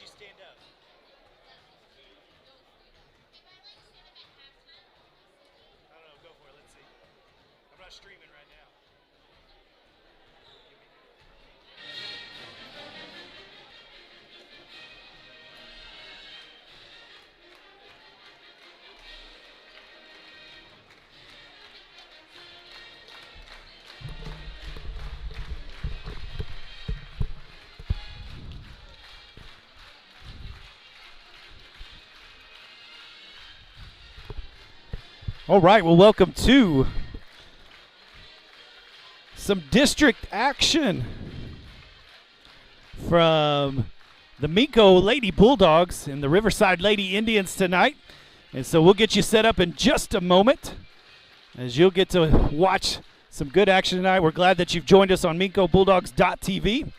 you stand up? I don't know. Go for it. Let's see. I'm not streaming right now. All right, well, welcome to some district action from the Minco Lady Bulldogs and the Riverside Lady Indians tonight. And so we'll get you set up in just a moment as you'll get to watch some good action tonight. We're glad that you've joined us on MincoBulldogs.tv.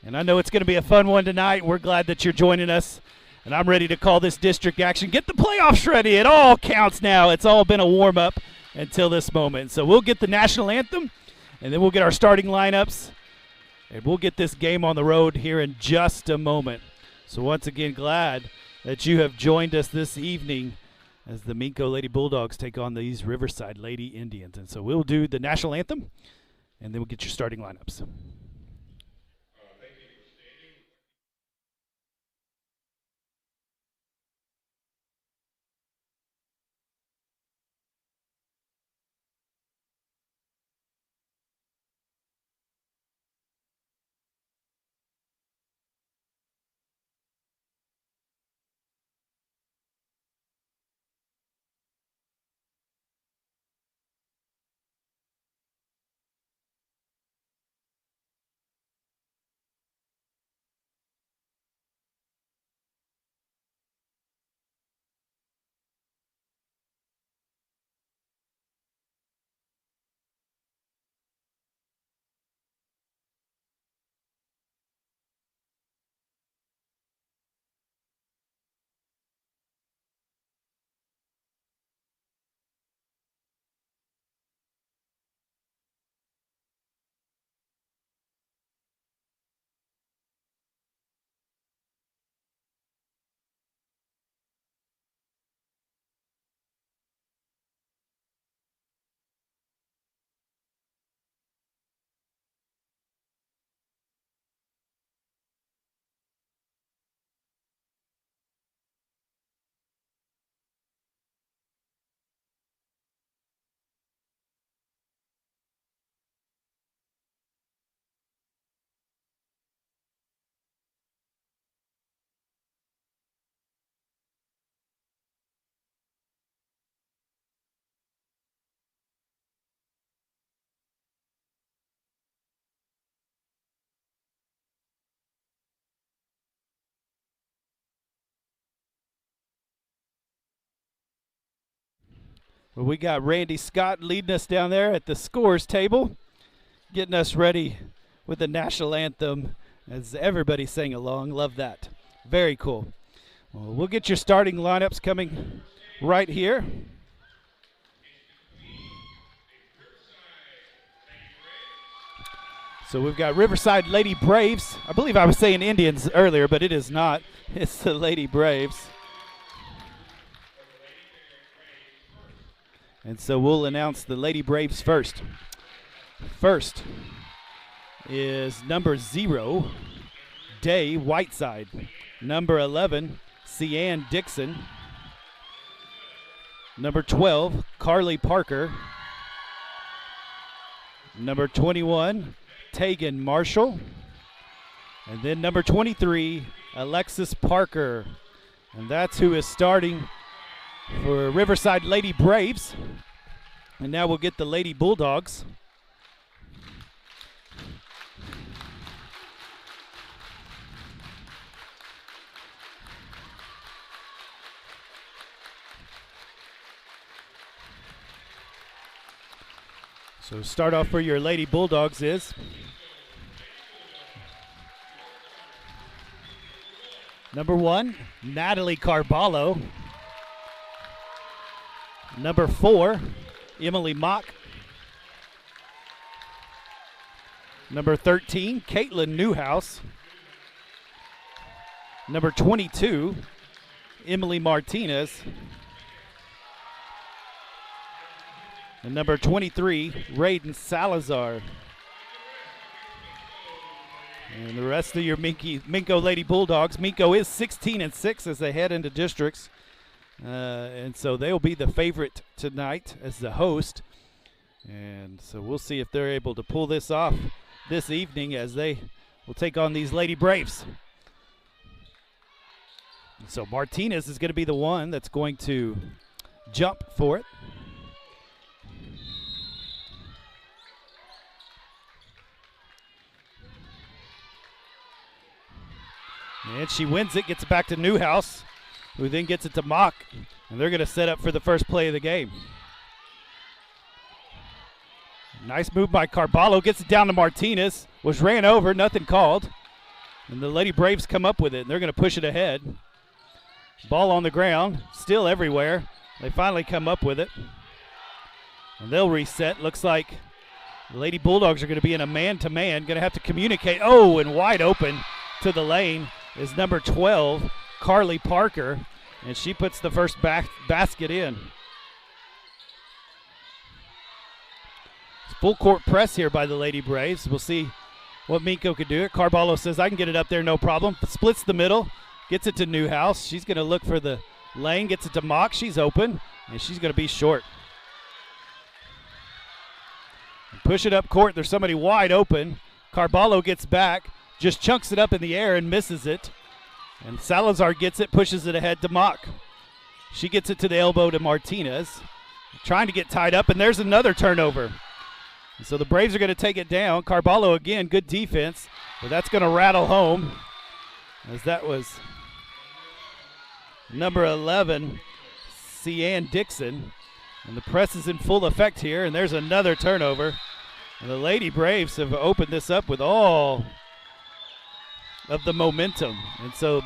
And I know it's going to be a fun one tonight. We're glad that you're joining us. And I'm ready to call this district action. Get the playoffs ready. It all counts now. It's all been a warm-up until this moment. So we'll get the national anthem, and then we'll get our starting lineups, and we'll get this game on the road here in just a moment. So once again, glad that you have joined us this evening as the Minco Lady Bulldogs take on these Riverside Lady Indians. And so we'll do the national anthem, and then we'll get your starting lineups. Well, we got Randy Scott leading us down there at the scores table, getting us ready with the national anthem as everybody sang along. Love that. Very cool. Well, we'll get your starting lineups coming right here. So we've got Riverside Lady Braves. I believe I was saying Indians earlier, but it is not. It's the Lady Braves. And so we'll announce the Lady Braves first. First is number 0, Day Whiteside. Number 11, Cian Dixon. Number 12, Carly Parker. Number 21, Tegan Marshall. And then number 23, Alexis Parker. And that's who is starting for Riverside Lady Braves. And now we'll get the Lady Bulldogs. So start off for your Lady Bulldogs is number 1, Natalie Carballo. Number 4, Emily Mock. Number 13, Caitlin Newhouse. number 22, Emily Martinez, and number 23, Raiden Salazar. And the rest of your Minco Lady Bulldogs. Minco is 16-6 as they head into districts. And so they'll be the favorite tonight as the host. And so we'll see if they're able to pull this off this evening as they will take on these Lady Braves. So Martinez is going to be the one that's going to jump for it. And she wins it, gets it back to Newhouse, who then gets it to Mock. And they're going to set up for the first play of the game. Nice move by Carballo, gets it down to Martinez, was ran over, nothing called. And the Lady Braves come up with it, and they're going to push it ahead. Ball on the ground, still everywhere. They finally come up with it. And they'll reset. Looks like the Lady Bulldogs are going to be in a man-to-man, going to have to communicate. Oh, and wide open to the lane is number 12, Carly Parker, and she puts the first basket in. It's full court press here by the Lady Braves. We'll see what Minco could do. Carballo says, I can get it up there, no problem. Splits the middle, gets it to Newhouse. She's going to look for the lane, gets it to Mock. She's open, and she's going to be short. Push it up court. There's somebody wide open. Carballo gets back, just chunks it up in the air and misses it. And Salazar gets it, pushes it ahead to Mock. She gets it to the elbow to Martinez. Trying to get tied up, and there's another turnover. And so the Braves are going to take it down. Carballo again, good defense, but that's going to rattle home as that was number 11, Cian Dixon. And the press is in full effect here, and there's another turnover. And the Lady Braves have opened this up with all of the momentum. And so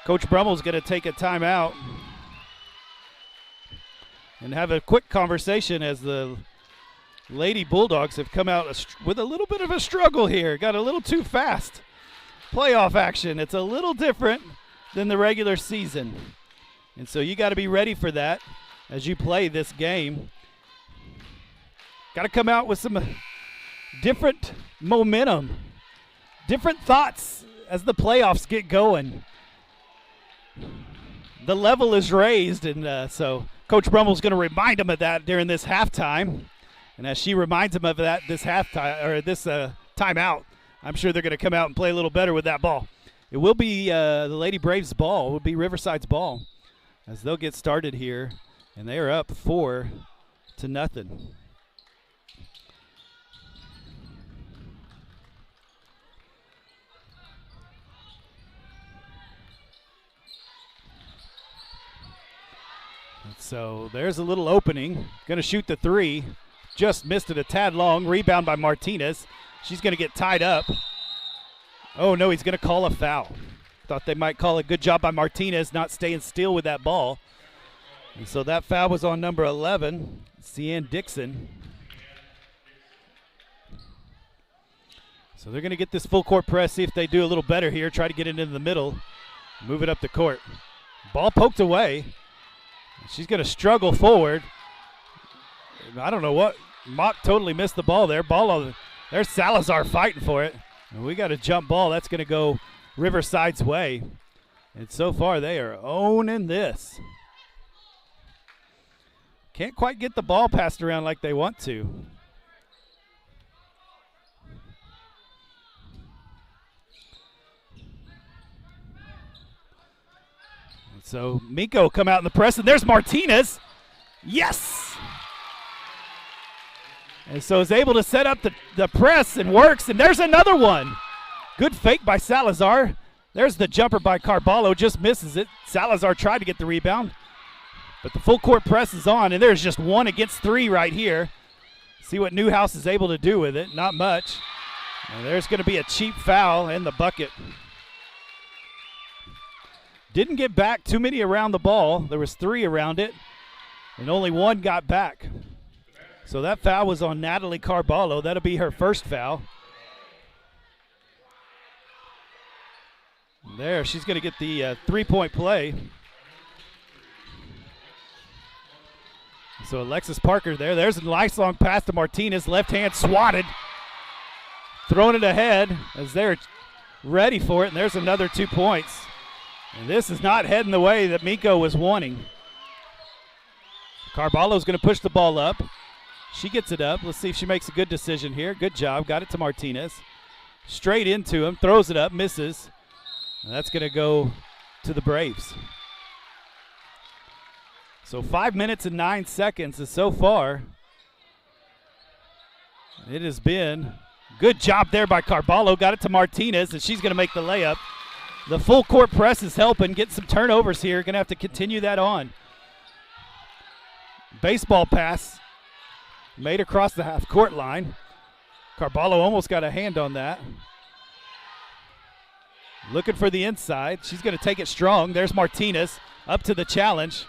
Coach Brummel's going to take a timeout and have a quick conversation as the Lady Bulldogs have come out with a little bit of a struggle here. Got a little too fast. Playoff action. It's a little different than the regular season. And so you got to be ready for that as you play this game. Got to come out with some different momentum, different thoughts as the playoffs get going. The level is raised, and so Coach Brummel's going to remind him of that during this halftime. And as she reminds him of that this halftime or this timeout, I'm sure they're going to come out and play a little better with that ball. It will be the Lady Braves' ball. It will be Riverside's ball as they'll get started here, and they are up 4-0. So there's a little opening. Going to shoot the three. Just missed it a tad long. Rebound by Martinez. She's going to get tied up. Oh, no, he's going to call a foul. Thought they might call a good job by Martinez not staying still with that ball. And so that foul was on number 11, Cian Dixon. So they're going to get this full court press, see if they do a little better here, try to get it into the middle, move it up the court. Ball poked away. She's going to struggle forward. I don't know what. Mock totally missed the ball there. There's Salazar fighting for it. And we got a jump ball. That's going to go Riverside's way. And so far they are owning this. Can't quite get the ball passed around like they want to. So Minco come out in the press, and there's Martinez. Yes! And so is able to set up the press and works, and there's another one. Good fake by Salazar. There's the jumper by Carballo, just misses it. Salazar tried to get the rebound, but the full court press is on, and there's just 1 against 3 right here. See what Newhouse is able to do with it. Not much. And there's going to be a cheap foul in the bucket. Didn't get back too many around the ball. There was 3 around it, and only 1 got back. So that foul was on Natalie Carballo. That'll be her first foul. There, she's going to get the 3-point play. So Alexis Parker there. There's a nice long pass to Martinez. Left hand swatted. Throwing it ahead as they're ready for it. And there's another 2 points. And this is not heading the way that Minco was wanting. Carballo's going to push the ball up. She gets it up. Let's see if she makes a good decision here. Good job. Got it to Martinez. Straight into him. Throws it up. Misses. And that's going to go to the Braves. So 5 minutes and 9 seconds is so far. It has been good job there by Carballo. Got it to Martinez, and she's going to make the layup. The full court press is helping get some turnovers here. Going to have to continue that on. Baseball pass made across the half court line. Carballo almost got a hand on that. Looking for the inside. She's going to take it strong. There's Martinez up to the challenge.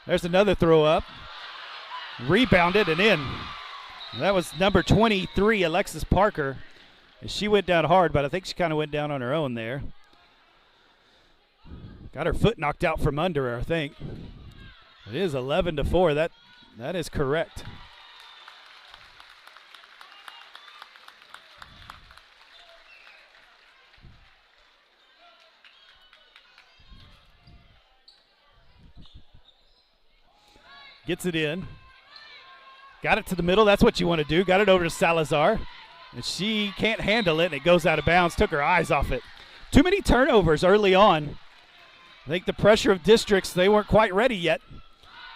There's another throw up. Rebounded and in. That was number 23, Alexis Parker. She went down hard, but I think she kind of went down on her own there. Got her foot knocked out from under her, I think. It is 11-4. That is correct. Gets it in. Got it to the middle. That's what you want to do. Got it over to Salazar. And she can't handle it, and it goes out of bounds. Took her eyes off it. Too many turnovers early on. I think the pressure of districts, they weren't quite ready yet.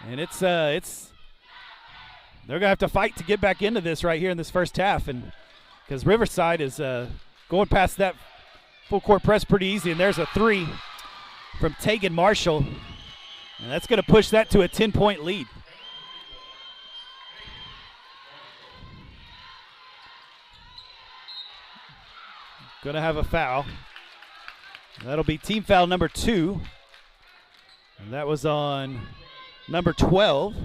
And it's they're going to have to fight to get back into this right here in this first half. And because Riverside is going past that full court press pretty easy. And there's a three from Tegan Marshall. And that's going to push that to a 10-point lead. Going to have a foul. That'll be team foul number 2. And that was on number 12,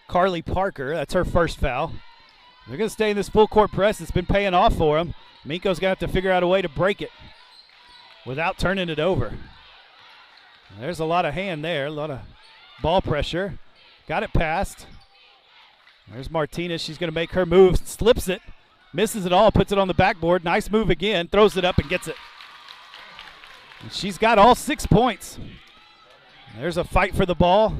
Carly Parker. That's her first foul. They're going to stay in this full court press. It's been paying off for them. Minco's going to have to figure out a way to break it without turning it over. There's a lot of hand there, a lot of ball pressure. Got it passed. There's Martinez. She's going to make her move. Slips it. Misses it all. Puts it on the backboard. Nice move again. Throws it up and gets it. And she's got all 6 points. There's a fight for the ball.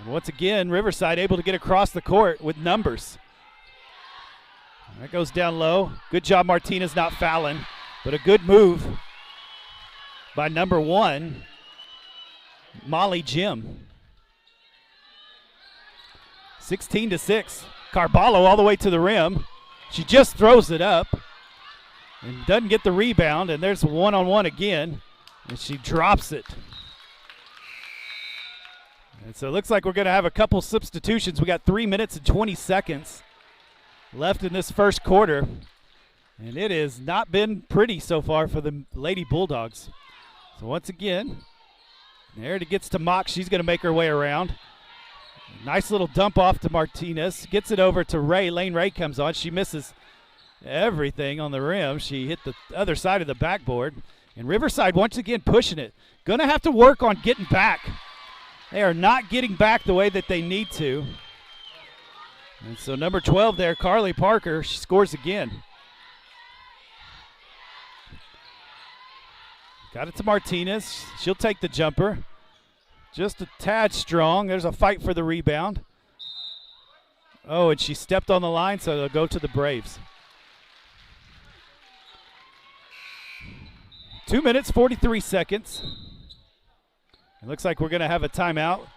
And once again, Riverside able to get across the court with numbers. That goes down low. Good job, Martinez, not fouling, but a good move by number 1, Molly Jim. 16-6. Carballo all the way to the rim. She just throws it up and doesn't get the rebound, and there's a one-on-one again, and she drops it. And so it looks like we're going to have a couple substitutions. We got 3 minutes and 20 seconds left in this first quarter, and it has not been pretty so far for the Lady Bulldogs. So once again, there it gets to Mock. She's going to make her way around. Nice little dump off to Martinez. Gets it over to Ray. Lane Ray comes on. She misses everything on the rim. She hit the other side of the backboard. And Riverside once again pushing it. Going to have to work on getting back. They are not getting back the way that they need to. And so number 12 there, Carly Parker, she scores again. Got it to Martinez. She'll take the jumper. Just a tad strong. There's a fight for the rebound. Oh, and she stepped on the line, so they'll go to the Braves. 2 minutes, 43 seconds. It looks like we're going to have a timeout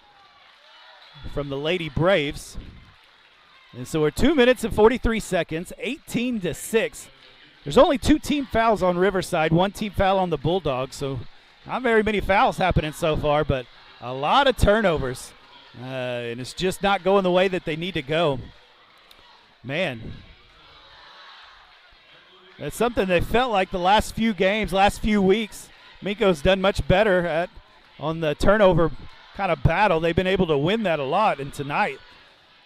from the Lady Braves. And so we're 2 minutes and 43 seconds, 18-6. There's only 2 team fouls on Riverside, 1 team foul on the Bulldogs, so not very many fouls happening so far, but a lot of turnovers, and it's just not going the way that they need to go. Man, that's something they felt like the last few games, last few weeks. Minco's done much better at on the turnover kind of battle. They've been able to win that a lot, and tonight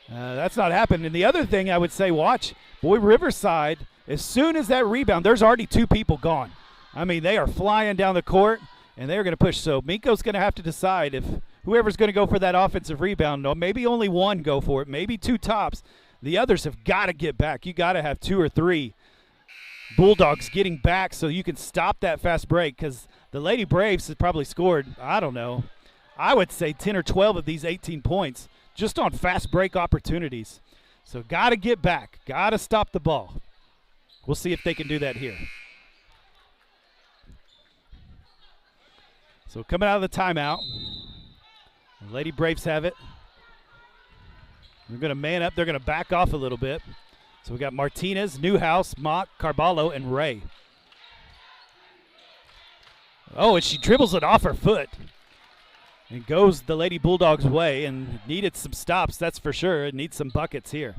that's not happened. And the other thing I would say, watch, boy, Riverside as soon as that rebound, there's already 2 people gone. I mean, they are flying down the court, and they're going to push. So Minco's going to have to decide if whoever's going to go for that offensive rebound, maybe only one go for it, maybe 2 tops. The others have got to get back. You got to have 2 or 3 Bulldogs getting back so you can stop that fast break, because the Lady Braves has probably scored, I don't know, I would say 10 or 12 of these 18 points just on fast break opportunities. So got to get back, got to stop the ball. We'll see if they can do that here. So coming out of the timeout, the Lady Braves have it. They're going to man up. They're going to back off a little bit. So we got Martinez, Newhouse, Mock, Carballo, and Ray. Oh, and she dribbles it off her foot. And goes the Lady Bulldogs' way, and needed some stops, that's for sure. It needs some buckets here.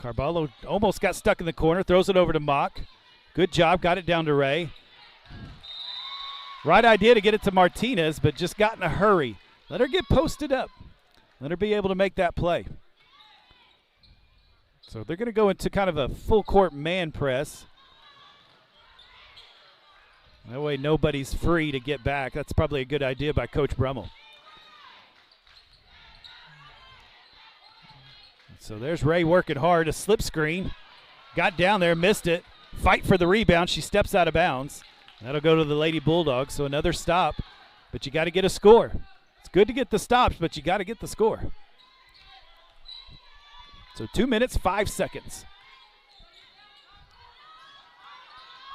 Carballo almost got stuck in the corner, throws it over to Mock. Good job, got it down to Ray. Right idea to get it to Martinez, but just got in a hurry. Let her get posted up. Let her be able to make that play. So they're going to go into kind of a full court man press. That way nobody's free to get back. That's probably a good idea by Coach Brummel. So there's Ray working hard, a slip screen. Got down there, missed it. Fight for the rebound. She steps out of bounds. That'll go to the Lady Bulldogs, so another stop. But you got to get a score. It's good to get the stops, but you got to get the score. So 2 minutes, 5 seconds.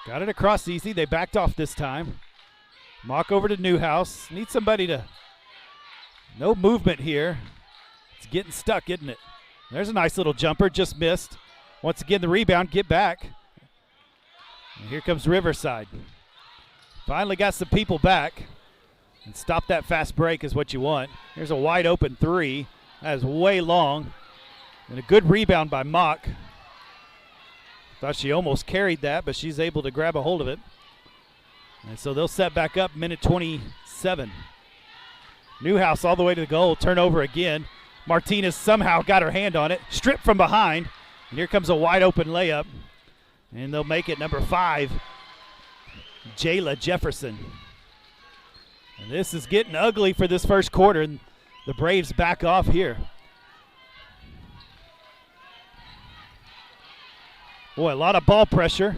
Got it across easy. They backed off this time. Mock over to Newhouse. Need somebody to. No movement here. It's getting stuck, isn't it? There's a nice little jumper, just missed. Once again, the rebound, get back. And here comes Riverside. Finally got some people back. And stop that fast break is what you want. Here's a wide open 3. That is way long. And a good rebound by Mock. Thought she almost carried that, but she's able to grab a hold of it. And so they'll set back up, minute 27. Newhouse all the way to the goal, turnover again. Martinez somehow got her hand on it, stripped from behind. And here comes a wide open layup. And they'll make it number 5, Jayla Jefferson. And this is getting ugly for this first quarter, and the Braves back off here. Boy, a lot of ball pressure.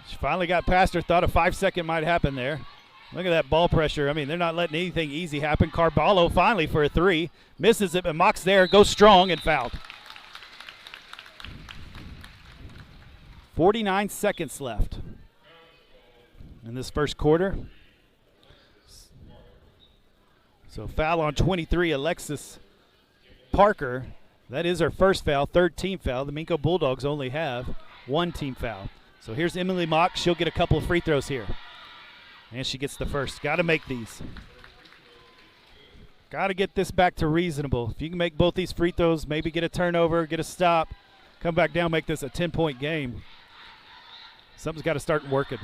She finally got past her, thought a 5-second might happen there. Look at that ball pressure. I mean, they're not letting anything easy happen. Carballo finally for a 3. Misses it, but Mock's there, goes strong and fouled. 49 seconds left in this first quarter. So foul on 23, Alexis Parker. That is her first foul, 3rd team foul. The Minco Bulldogs only have 1 team foul. So here's Emily Mock. She'll get a couple of free throws here. And she gets the first. Got to make these. Got to get this back to reasonable. If you can make both these free throws, maybe get a turnover, get a stop, come back down, make this a 10-point game. Something's got to start working.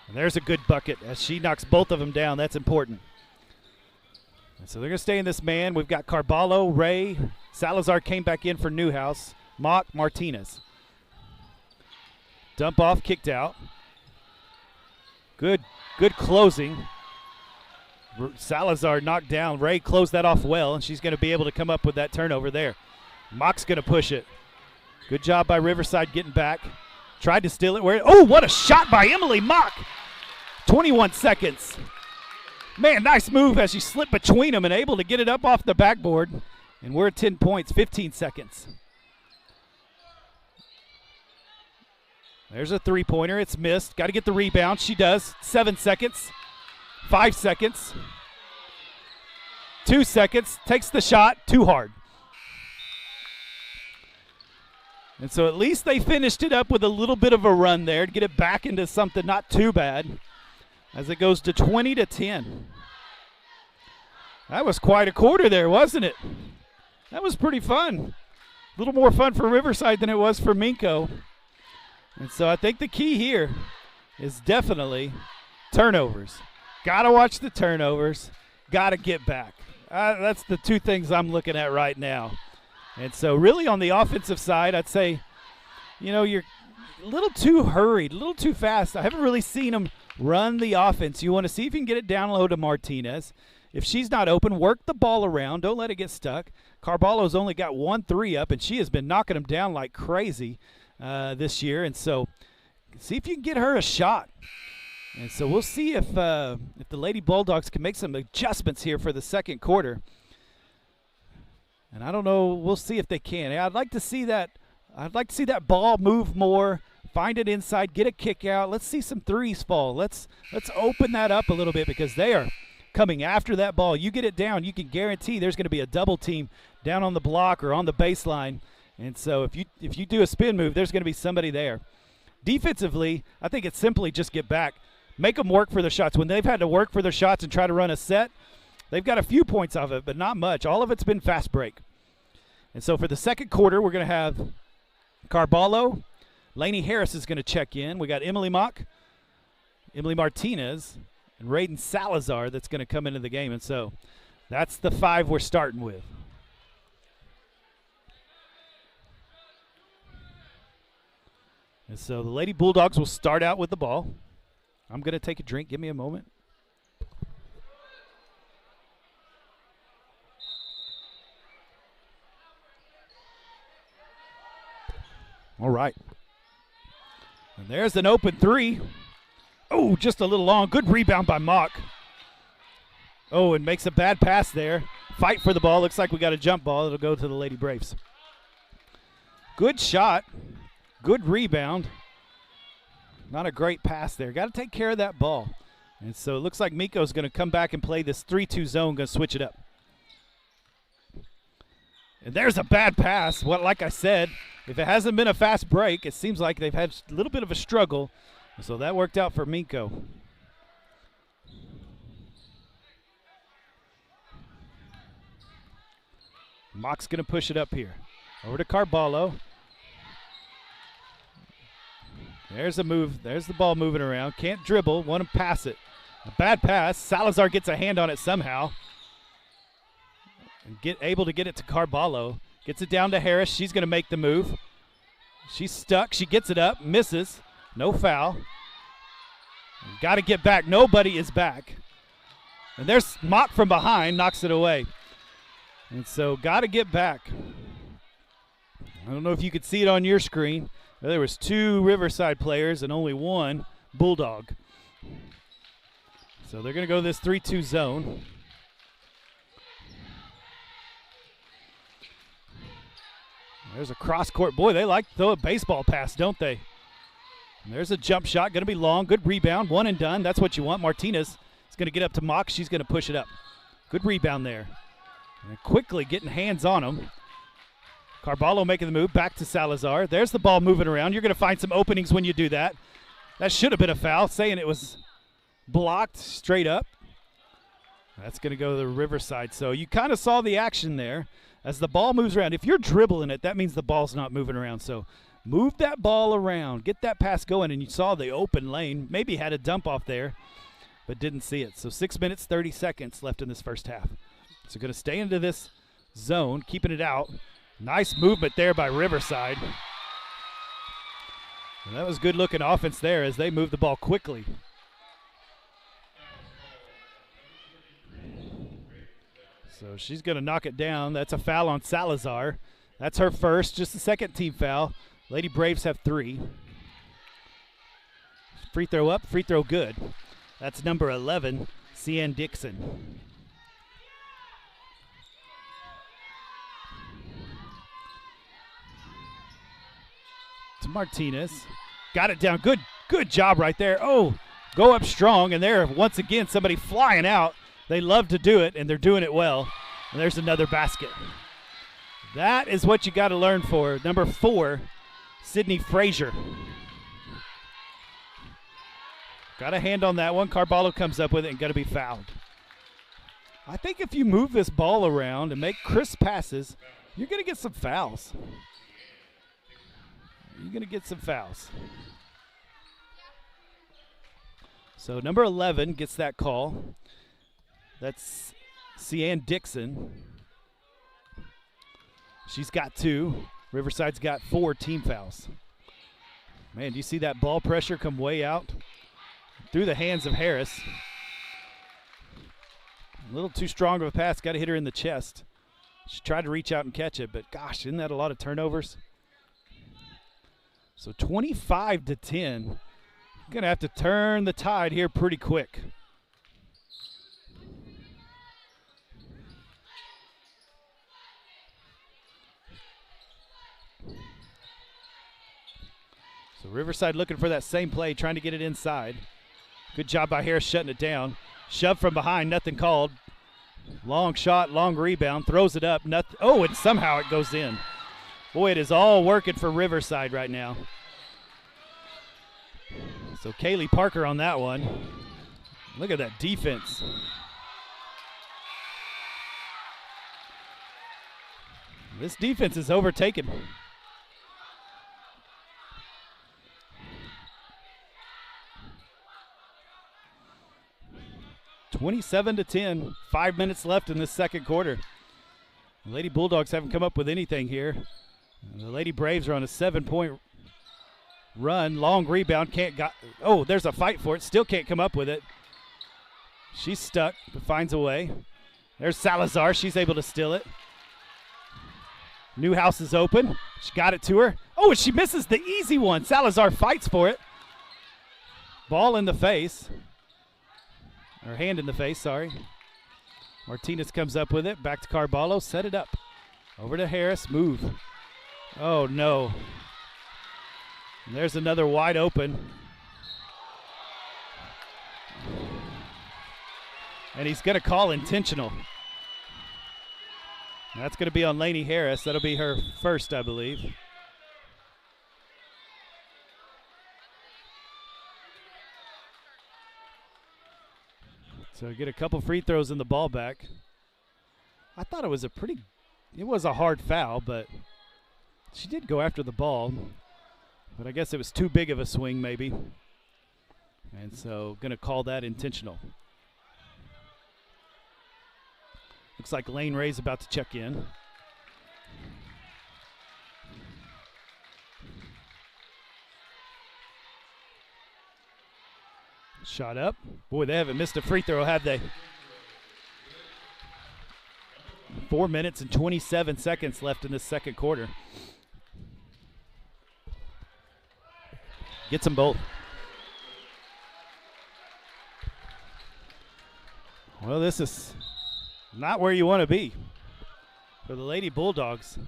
And there's a good bucket as she knocks both of them down. That's important. And so they're going to stay in this man. We've got Carballo, Ray, Salazar came back in for Newhouse, Mock, Martinez. Dump off, kicked out. Good closing. Salazar knocked down. Ray closed that off well, and she's going to be able to come up with that turnover there. Mock's going to push it. Good job by Riverside getting back. Tried to steal it. Oh, what a shot by Emily Mock. 21 seconds. Man, nice move as she slipped between them and able to get it up off the backboard. And we're at 10 points, 15 seconds. There's a 3-pointer. It's missed. Got to get the rebound. She does. 7 seconds. 5 seconds. 2 seconds. Takes the shot. Too hard. And so at least they finished it up with a little bit of a run there to get it back into something not too bad as it goes to 20-10. That was quite a quarter there, wasn't it? That was pretty fun. A little more fun for Riverside than it was for Minco. And so I think the key here is definitely turnovers. Got to watch the turnovers. Got to get back. That's the two things I'm looking at right now. And so really on the offensive side, I'd say, you're a little too hurried, a little too fast. I haven't really seen them run the offense. You want to see if you can get it down low to Martinez. If she's not open, work the ball around. Don't let it get stuck. Carballo's only got 1-3 up, and she has been knocking them down like crazy this year. And so see if you can get her a shot. And so we'll see if the Lady Bulldogs can make some adjustments here for the second quarter. And I don't know. We'll see if they can. I'd like to see that. I'd like to see that ball move more. Find it inside. Get a kick out. Let's see some threes fall. Let's open that up a little bit because they are coming after that ball. You get it down, you can guarantee there's going to be a double team down on the block or on the baseline. And so if you do a spin move, there's going to be somebody there. Defensively, I think it's simply just get back. Make them work for their shots. When they've had to work for their shots and try to run a set, they've got a few points off of it, but not much. All of it's been fast break. And so for the second quarter, we're going to have Carballo. Lainey Harris is going to check in. We got Emily Mock, Emily Martinez, and Raiden Salazar that's going to come into the game. And so that's the five we're starting with. And so the Lady Bulldogs will start out with the ball. I'm going to take a drink. Give me a moment. All right. And there's an open three. Oh, just a little long. Good rebound by Mock. Oh, and makes a bad pass there. Fight for the ball. Looks like we got a jump ball. It'll go to the Lady Braves. Good shot. Good rebound. Not a great pass there. Got to take care of that ball. And so it looks like Minco's going to come back and play this 3-2 zone. Going to switch it up. And there's a bad pass. Well, like I said, if it hasn't been a fast break, it seems like they've had a little bit of a struggle. So that worked out for Minco. Mock's going to push it up here. Over to Carballo. There's a move. There's the ball moving around. Can't dribble. Want to pass it. A bad pass. Salazar gets a hand on it somehow. And able to get it to Carballo. Gets it down to Harris. She's going to make the move. She's stuck. She gets it up. Misses. No foul. Got to get back. Nobody is back. And there's Mock from behind. Knocks it away. And so got to get back. I don't know if you could see it on your screen. There was 2 Riverside players and only 1 Bulldog. So they're going to go this 3-2 zone. There's a cross court. Boy, they like to throw a baseball pass, don't they? And there's a jump shot. Going to be long. Good rebound. One and done. That's what you want. Martinez is going to get up to Mock. She's going to push it up. Good rebound there. And quickly getting hands on him. Carballo making the move back to Salazar. There's the ball moving around. You're going to find some openings when you do that. That should have been a foul, saying it was blocked straight up. That's going to go to the Riverside. So you kind of saw the action there as the ball moves around. If you're dribbling it, that means the ball's not moving around. So move that ball around. Get that pass going, and you saw the open lane. Maybe had a dump off there, but didn't see it. So 6 minutes, 30 seconds left in this first half. So going to stay into this zone, keeping it out. Nice movement there by Riverside. And that was good-looking offense there as they moved the ball quickly. So she's going to knock it down. That's a foul on Salazar. That's her first, just the second team foul. Lady Braves have 3. Free throw up, free throw good. That's number 11, Cian Dixon. To Martinez. Got it down. Good job right there. Oh, go up strong. And there, once again, somebody flying out. They love to do it, and they're doing it well. And there's another basket. That is what you got to learn for. Number 4, Sydney Frazier. Got a hand on that one. Carballo comes up with it and got to be fouled. I think if you move this ball around and make crisp passes, you're going to get some fouls. You're going to get some fouls. So number 11 gets that call. That's Cian Dixon. She's got 2. Riverside's got 4 team fouls. Man, do you see that ball pressure come way out? Through the hands of Harris. A little too strong of a pass. Got to hit her in the chest. She tried to reach out and catch it, but gosh, isn't that a lot of turnovers? So 25-10. Going to have to turn the tide here pretty quick. So Riverside looking for that same play, trying to get it inside. Good job by Harris shutting it down. Shove from behind, nothing called. Long shot, long rebound, throws it up. Nothing. Oh, and somehow it goes in. Boy, it is all working for Riverside right now. So Kaylee Parker on that one. Look at that defense. This defense is overtaken. (27-10). 5 minutes left in this second quarter. The Lady Bulldogs haven't come up with anything here. The Lady Braves are on a 7-point run. Long rebound. There's a fight for it. Still can't come up with it. She's stuck, but finds a way. There's Salazar. She's able to steal it. Newhouse is open. She got it to her. Oh, and she misses the easy one. Salazar fights for it. Ball in the face. Or hand in the face, sorry. Martinez comes up with it. Back to Carballo. Set it up. Over to Harris. Move. Oh, no. And there's another wide open. And he's going to call intentional. That's going to be on Lainey Harris. That'll be her first, I believe. So get a couple free throws in the ball back. I thought it was a hard foul, but she did go after the ball. But I guess it was too big of a swing maybe. And so going to call that intentional. Looks like Lane Ray's about to check in. Shot up. Boy, they haven't missed a free throw, have they? 4 minutes and 27 seconds left in this second quarter. Gets them both. Well, this is not where you want to be for the Lady Bulldogs.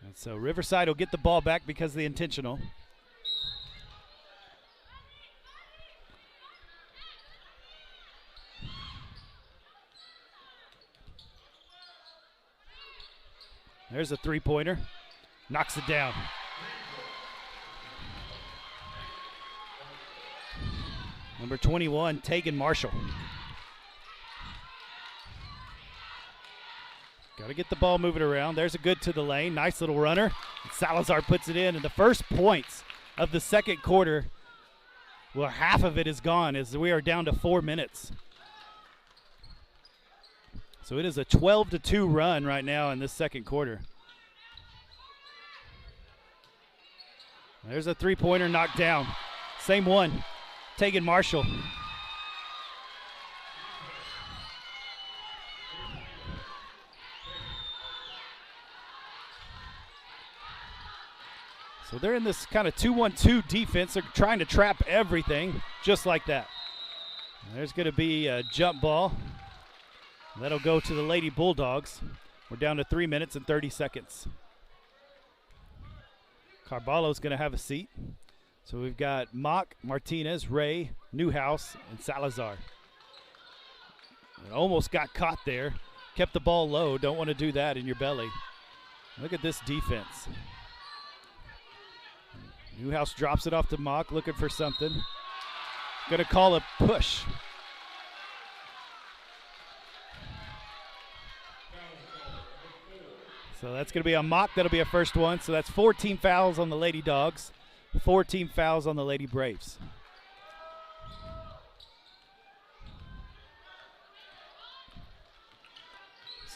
And so Riverside will get the ball back because of the intentional. There's a three-pointer. Knocks it down. Number 21, Tegan Marshall. Got to get the ball moving around. There's a good to the lane. Nice little runner. Salazar puts it in. And the first points of the second quarter, well, half of it is gone as we are down to 4 minutes. So it is a 12-2 run right now in this second quarter. There's a three-pointer knocked down. Same one. Tegan Marshall. So they're in this kind of 2-1-2 defense. They're trying to trap everything just like that. There's going to be a jump ball. That'll go to the Lady Bulldogs. We're down to 3 minutes and 30 seconds. Carballo's going to have a seat. So we've got Mock, Martinez, Ray, Newhouse, and Salazar. It almost got caught there. Kept the ball low. Don't want to do that in your belly. Look at this defense. Newhouse drops it off to Mock, looking for something. Going to call a push. So that's going to be a Mock. That'll be a first one. So that's 4 team fouls on the Lady Dogs, 4 team fouls on the Lady Braves.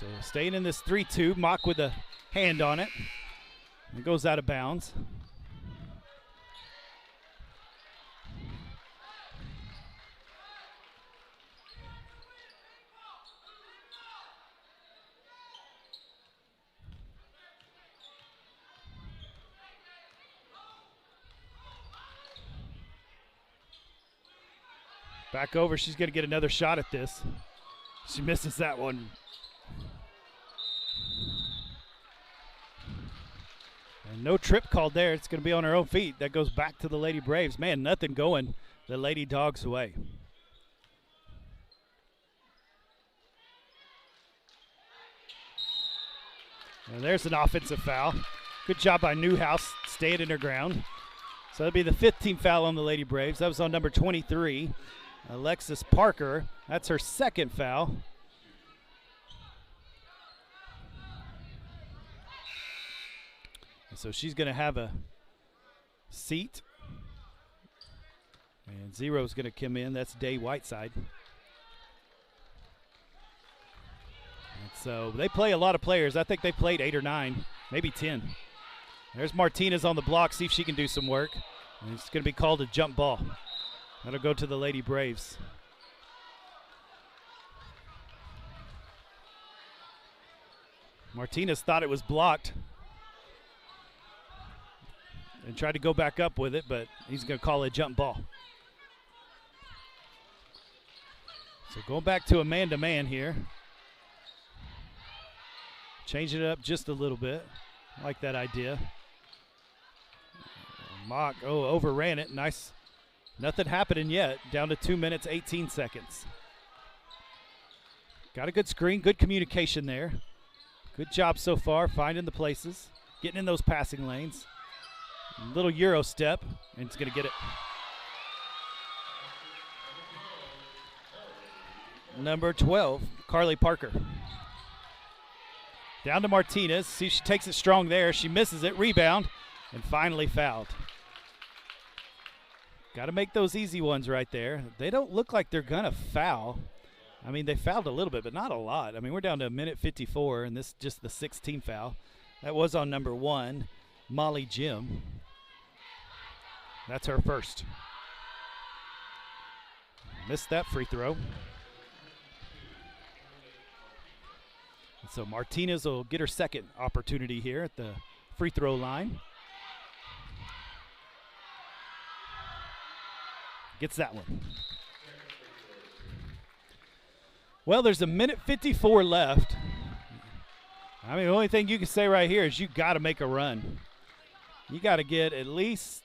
So staying in this 3-2, Mock with a hand on it. It goes out of bounds. Back over, she's going to get another shot at this. She misses that one. And no trip called there. It's going to be on her own feet. That goes back to the Lady Braves. Man, nothing going the Lady Dogs away. And there's an offensive foul. Good job by Newhouse staying in her ground. So that'll be the 15th foul on the Lady Braves. That was on number 23, Alexis Parker. That's her second foul. And so she's going to have a seat. And Zero's going to come in. That's Day Whiteside. And so they play a lot of players. I think they played 8 or 9, maybe 10. There's Martinez on the block. See if she can do some work. And it's going to be called a jump ball. That'll go to the Lady Braves. Martinez thought it was blocked and tried to go back up with it, but he's going to call a jump ball. So going back to a man-to-man here. Change it up just a little bit. I like that idea. Mock, overran it. Nice. Nothing happening yet. Down to 2 minutes, 18 seconds. Got a good screen, good communication there. Good job so far, finding the places, getting in those passing lanes. A little Euro step, and it's going to get it. Number 12, Carly Parker. Down to Martinez. See if she takes it strong there. She misses it. Rebound, and finally fouled. Got to make those easy ones right there. They don't look like they're going to foul. I mean, they fouled a little bit, but not a lot. I mean, we're down to a minute 54, and this is just the 16th foul. That was on number 1, Molly Jim. That's her first. Missed that free throw. And so Martinez will get her second opportunity here at the free throw line. Gets that one. Well, there's a minute 54 left. I mean, the only thing you can say right here is you got to make a run. You got to get at least,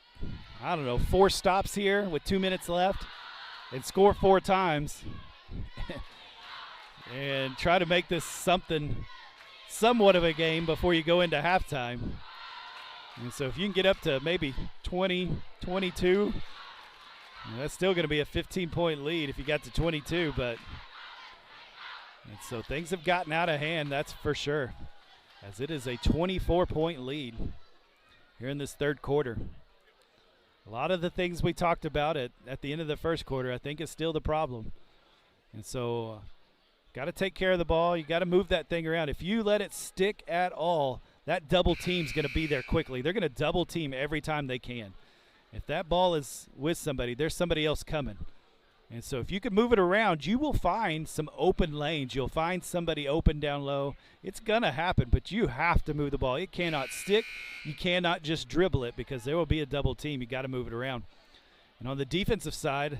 4 stops here with 2 minutes left and score 4 times and try to make this somewhat of a game before you go into halftime. And so if you can get up to maybe 20, 22, that's still going to be a 15-point lead if you got to 22, and so things have gotten out of hand, that's for sure, as it is a 24-point lead here in this third quarter. A lot of the things we talked about at the end of the first quarter, I think, is still the problem. And so got to take care of the ball. You got to move that thing around. If you let it stick at all, that double team's going to be there quickly. They're going to double team every time they can. If that ball is with somebody, there's somebody else coming. And so if you can move it around, you will find some open lanes. You'll find somebody open down low. It's going to happen, but you have to move the ball. It cannot stick. You cannot just dribble it because there will be a double team. You got to move it around. And on the defensive side,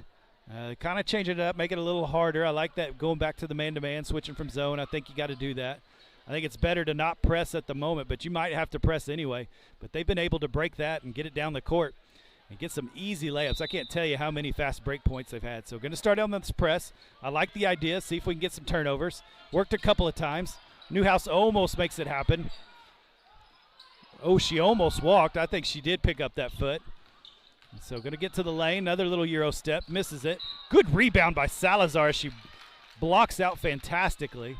kind of change it up, make it a little harder. I like that going back to the man-to-man, switching from zone. I think you got to do that. I think it's better to not press at the moment, but you might have to press anyway. But they've been able to break that and get it down the court and get some easy layups. I can't tell you how many fast break points they've had. So going to start on this press. I like the idea. See if we can get some turnovers. Worked a couple of times. Newhouse almost makes it happen. Oh, she almost walked. I think she did pick up that foot. So going to get to the lane. Another little Euro step. Misses it. Good rebound by Salazar. She blocks out fantastically.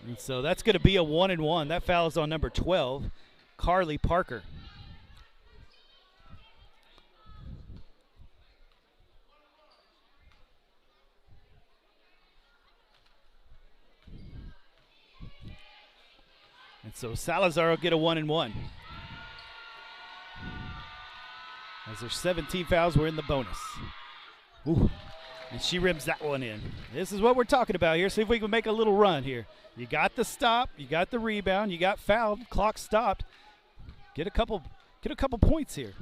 And so that's going to be a 1-and-1. That foul is on number 12, Carly Parker. so Salazar will get a 1-and-1. As there's 17 fouls, we're in the bonus. Ooh. And she rims that one in. This is what we're talking about here. See if we can make a little run here. You got the stop, you got the rebound, you got fouled, clock stopped. Get a couple points here.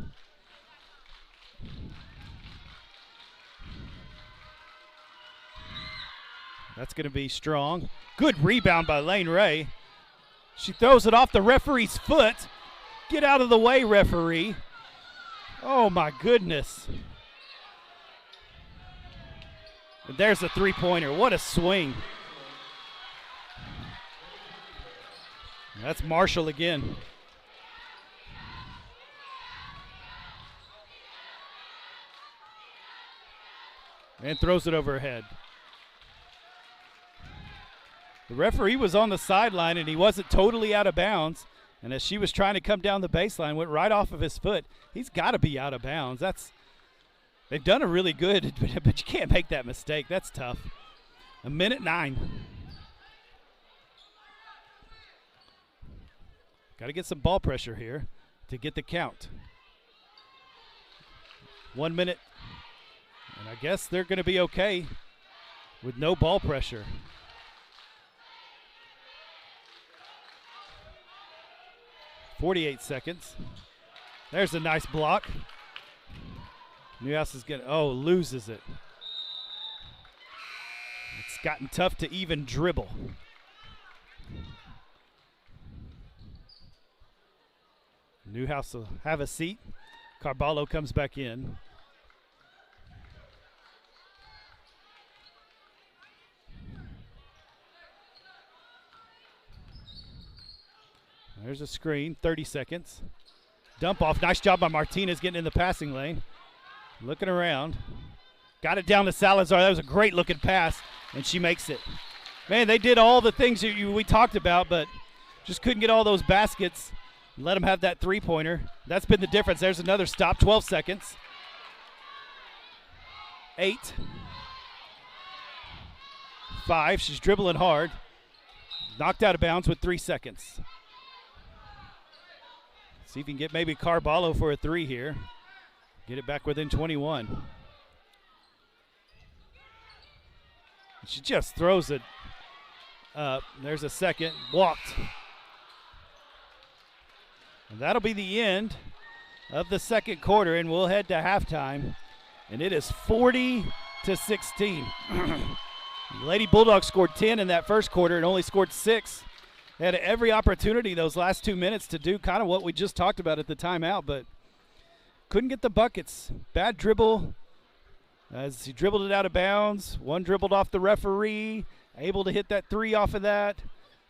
That's going to be strong. Good rebound by Lane Ray. She throws it off the referee's foot. Get out of the way, referee. Oh, my goodness. And there's a three-pointer. What a swing. That's Marshall again. And throws it over her head. The referee was on the sideline, and he wasn't totally out of bounds. And as she was trying to come down the baseline, went right off of his foot. He's got to be out of bounds. They've done a really good, but you can't make that mistake. That's tough. 1:09. Got to get some ball pressure here to get the count. 1 minute. And I guess they're going to be okay with no ball pressure. .48 seconds. There's a nice block. Newhouse is going to, loses it. It's gotten tough to even dribble. Newhouse will have a seat. Carballo comes back in. There's a screen, 30 seconds. Dump off, nice job by Martinez getting in the passing lane. Looking around. Got it down to Salazar. That was a great looking pass, and she makes it. Man, they did all the things we talked about, but just couldn't get all those baskets. Let them have that three-pointer. That's been the difference. There's another stop, 12 seconds. 8. 5, she's dribbling hard. Knocked out of bounds with 3 seconds. See if you can get maybe Carballo for a 3 here. Get it back within 21. She just throws it up. There's a second. Blocked. And that'll be the end of the second quarter, and we'll head to halftime. And it is 40-16. Lady Bulldogs scored 10 in that first quarter and only scored 6. They had every opportunity those last 2 minutes to do kind of what we just talked about at the timeout, but couldn't get the buckets. Bad dribble as he dribbled it out of bounds. One dribbled off the referee, able to hit that 3 off of that,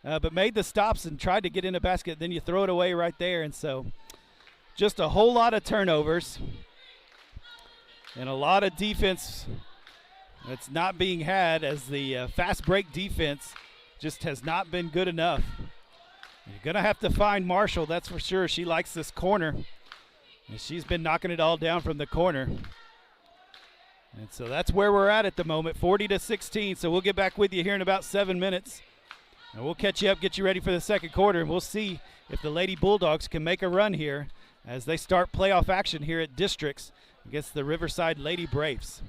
but made the stops and tried to get in a basket. Then you throw it away right there, and so just a whole lot of turnovers and a lot of defense that's not being had as the fast break defense just has not been good enough. You're going to have to find Marshall, that's for sure. She likes this corner, and she's been knocking it all down from the corner. And so that's where we're at the moment, 40-16. So we'll get back with you here in about 7 minutes, and we'll catch you up, get you ready for the second quarter, and we'll see if the Lady Bulldogs can make a run here as they start playoff action here at Districts against the Riverside Lady Braves.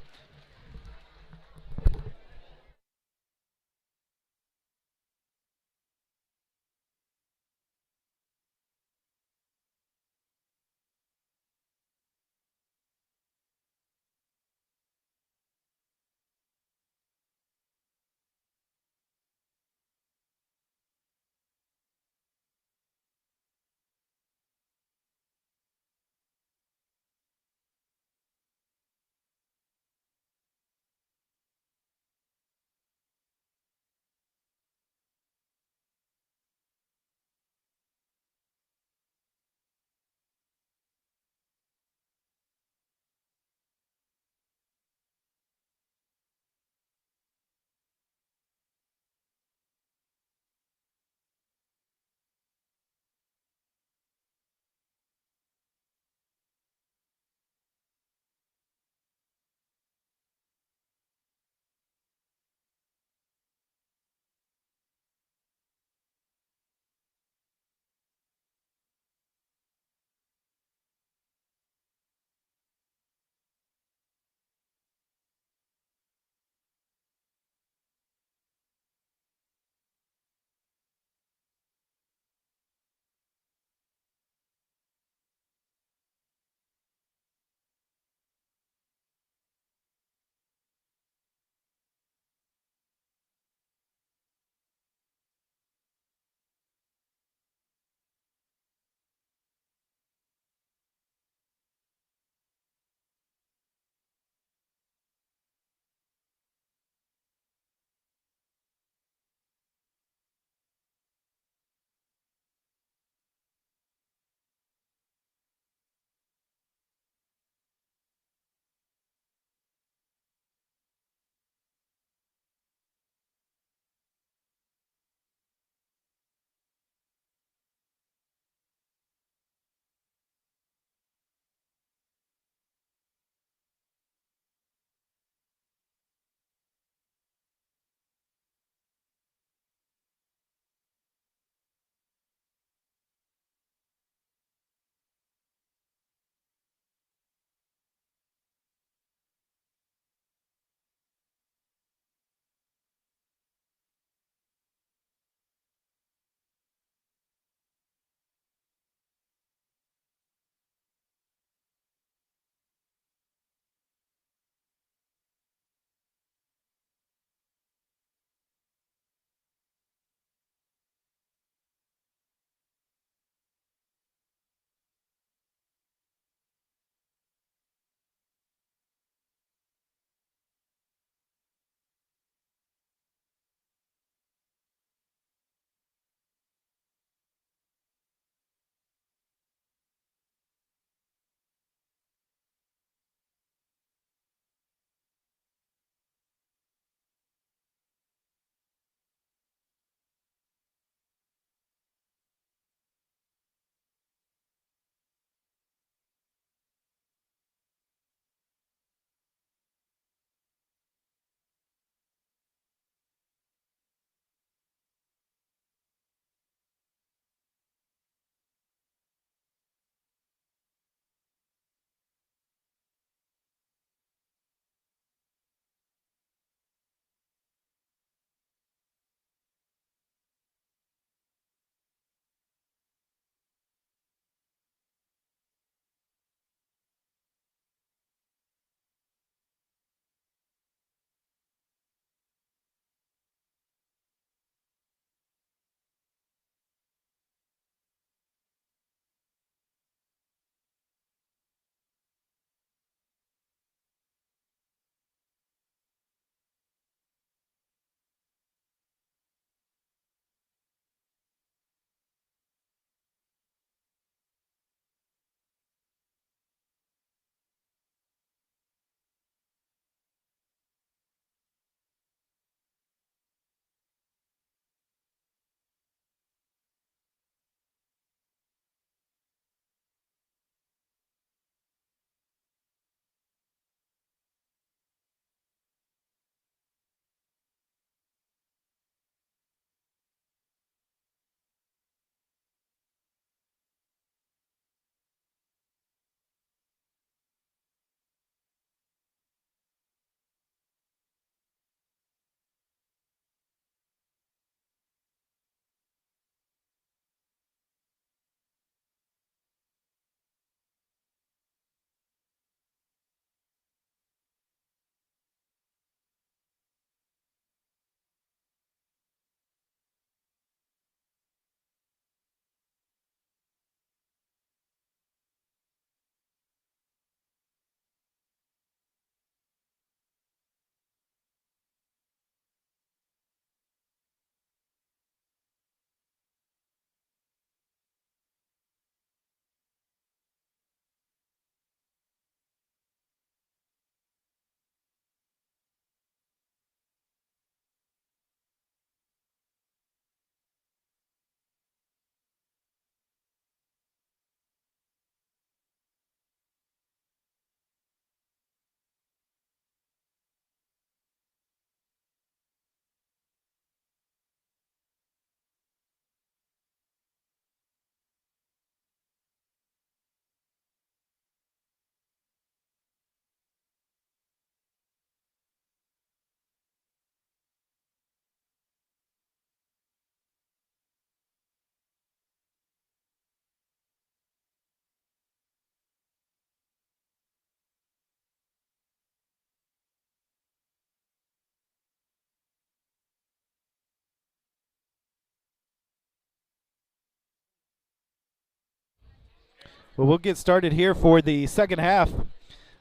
Well, we'll get started here for the second half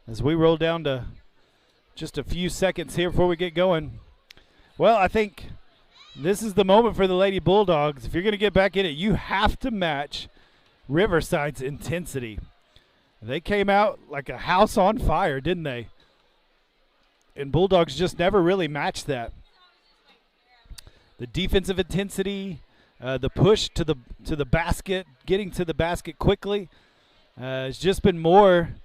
as we roll down to just a few seconds here before we get going. Well, I think this is the moment for the Lady Bulldogs. If you're going to get back in it, you have to match Riverside's intensity. They came out like a house on fire, didn't they? And Bulldogs just never really matched that. The defensive intensity, the push to the basket, getting to the basket quickly, has just been more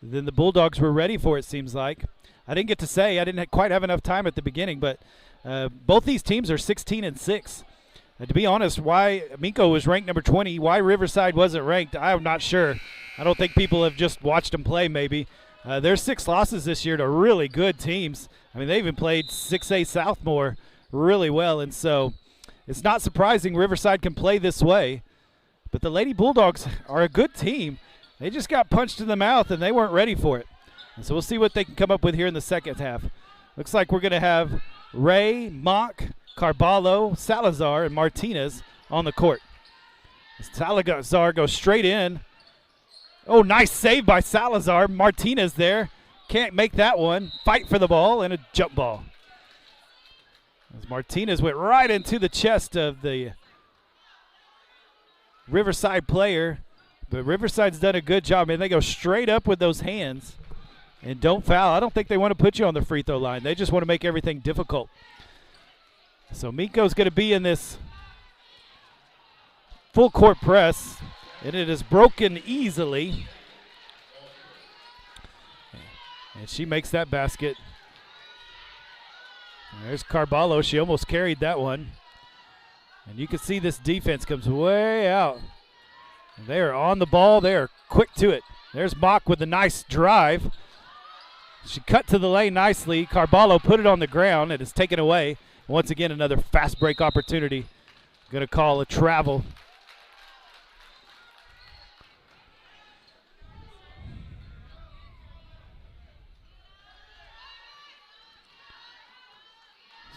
than the Bulldogs were ready for, it seems like. I didn't get to say, I didn't quite have enough time at the beginning, but both these teams are 16-6. To be honest, why Minco was ranked number 20, why Riverside wasn't ranked, I'm not sure. I don't think people have just watched them play maybe. There's 6 losses this year to really good teams. I mean, they even played 6A Southmore really well, and so it's not surprising Riverside can play this way. But the Lady Bulldogs are a good team. They just got punched in the mouth, and they weren't ready for it. And so we'll see what they can come up with here in the second half. Looks like we're going to have Ray, Mock, Carballo, Salazar, and Martinez on the court. Salazar goes straight in. Oh, nice save by Salazar. Martinez there. Can't make that one. Fight for the ball and a jump ball. As Martinez went right into the chest of the Riverside player. But Riverside's done a good job. Man, they go straight up with those hands and don't foul. I don't think they want to put you on the free throw line. They just want to make everything difficult. So Minco's going to be in this full court press. And it is broken easily. And she makes that basket. And there's Carballo. She almost carried that one. And you can see this defense comes way out. And they are on the ball. They are quick to it. There's Mock with a nice drive. She cut to the lane nicely. Carballo put it on the ground. It is taken away. Once again, another fast break opportunity. Going to call a travel.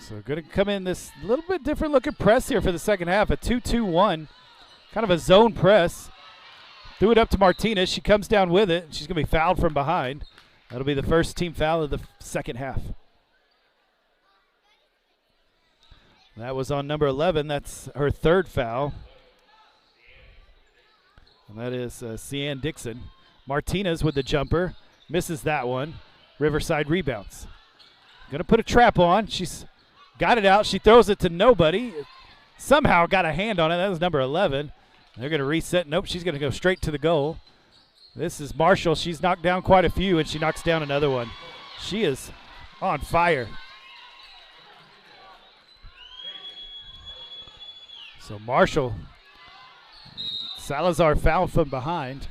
So going to come in this little bit different looking press here for the second half. A 2-2-1, kind of a zone press. Threw it up to Martinez. She comes down with it. She's going to be fouled from behind. That'll be the first team foul of the second half. That was on number 11. That's her third foul. And that is Cian Dixon. Martinez with the jumper. Misses that one. Riverside rebounds. Going to put a trap on. She's got it out. She throws it to nobody. Somehow got a hand on it. That was number 11. They're going to reset. Nope, she's going to go straight to the goal. This is Marshall. She's knocked down quite a few, and she knocks down another one. She is on fire. So Marshall, Salazar fouled from behind.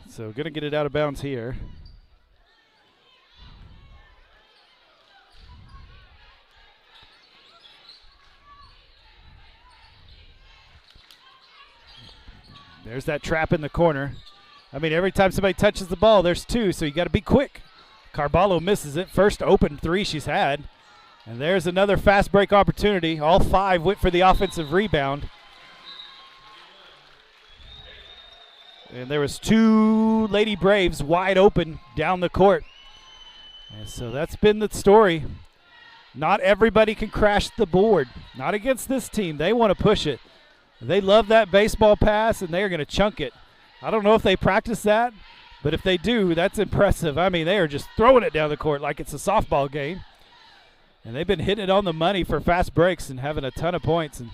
So going to get it out of bounds here. There's that trap in the corner. I mean, every time somebody touches the ball, there's 2, so you got to be quick. Carballo misses it. First open 3 she's had. And there's another fast break opportunity. All 5 went for the offensive rebound. And there was 2 Lady Braves wide open down the court. And so that's been the story. Not everybody can crash the board. Not against this team. They want to push it. They love that baseball pass, and they are going to chunk it. I don't know if they practice that, but if they do, that's impressive. I mean, they are just throwing it down the court like it's a softball game. And they've been hitting it on the money for fast breaks and having a ton of points. And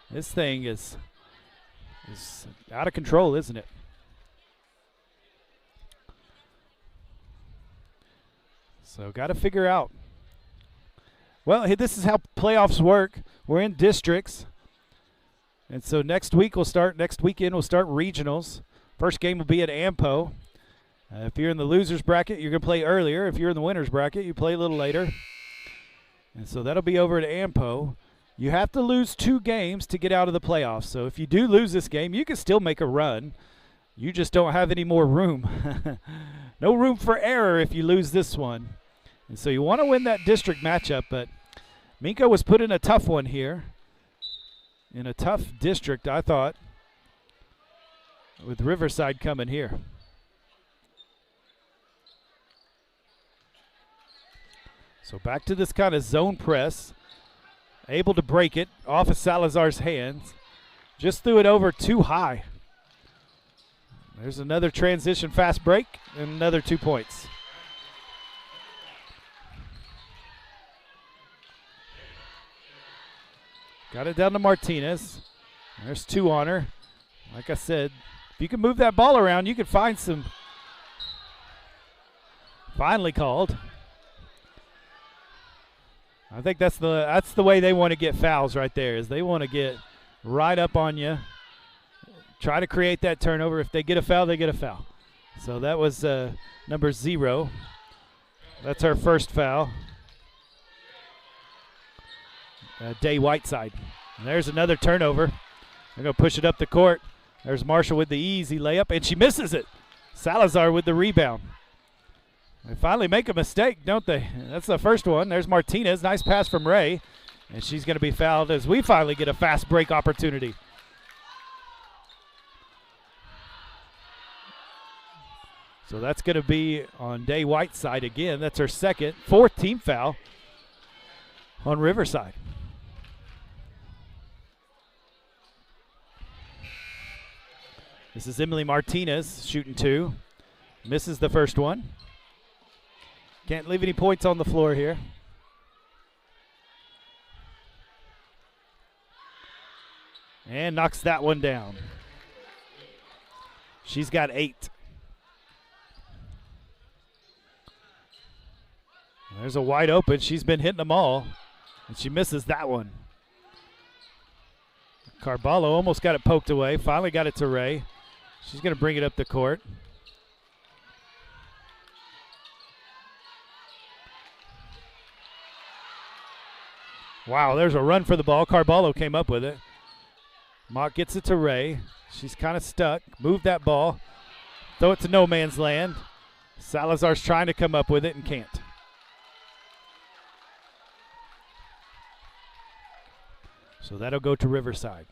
this thing is out of control, isn't it? So got to figure out. Well, this is how playoffs work. We're in districts. And so next weekend we'll start regionals. First game will be at Ampo. If you're in the losers bracket, you're going to play earlier. If you're in the winners bracket, you play a little later. And so that'll be over at Ampo. You have to lose 2 games to get out of the playoffs. So if you do lose this game, you can still make a run. You just don't have any more room. No room for error if you lose this one. And so you want to win that district matchup, but Minco was put in a tough one here. In a tough district, I thought, with Riverside coming here. So back to this kind of zone press. Able to break it off of Salazar's hands. Just threw it over too high. There's another transition fast break and another 2 points. Got it down to Martinez. There's 2 on her. Like I said, if you can move that ball around, you could find some. Finally called. I think that's the way they want to get fouls right there, is they want to get right up on you. Try to create that turnover. If they get a foul, they get a foul. So that was number 0. That's our first foul. Day Whiteside. And there's another turnover. They're going to push it up the court. There's Marshall with the easy layup, and she misses it. Salazar with the rebound. They finally make a mistake, don't they? That's the first one. There's Martinez. Nice pass from Ray. And she's going to be fouled as we finally get a fast break opportunity. So that's going to be on Day Whiteside again. That's her second, 4th team foul on Riverside. This is Emily Martinez shooting 2. Misses the first one. Can't leave any points on the floor here. And knocks that one down. She's got 8. There's a wide open. She's been hitting them all, and she misses that one. Carballo almost got it poked away. Finally got it to Ray. She's going to bring it up the court. Wow, there's a run for the ball. Carballo came up with it. Mock gets it to Ray. She's kind of stuck. Move that ball. Throw it to no man's land. Salazar's trying to come up with it and can't. So that'll go to Riverside.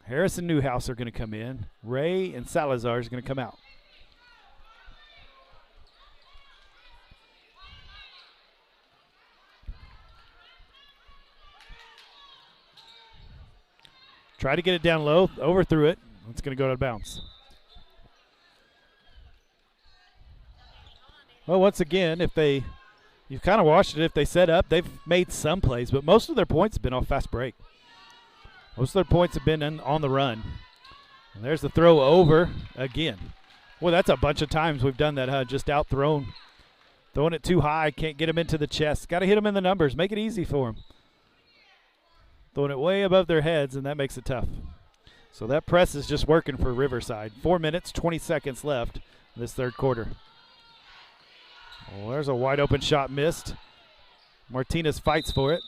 Harris and Newhouse are going to come in. Ray and Salazar is going to come out. Try to get it down low, overthrew it. It's going to go out of bounds. Well, once again, you've kind of watched it. If they set up, they've made some plays, but most of their points have been off fast break. Most of their points have been on the run. And there's the throw over again. Well, that's a bunch of times we've done that, huh? Just out thrown. Throwing it too high, can't get them into the chest. Got to hit them in the numbers. Make it easy for them. Throwing it way above their heads, and that makes it tough. So that press is just working for Riverside. 4 minutes, 20 seconds left in this third quarter. Well, there's a wide open shot missed. Martinez fights for it.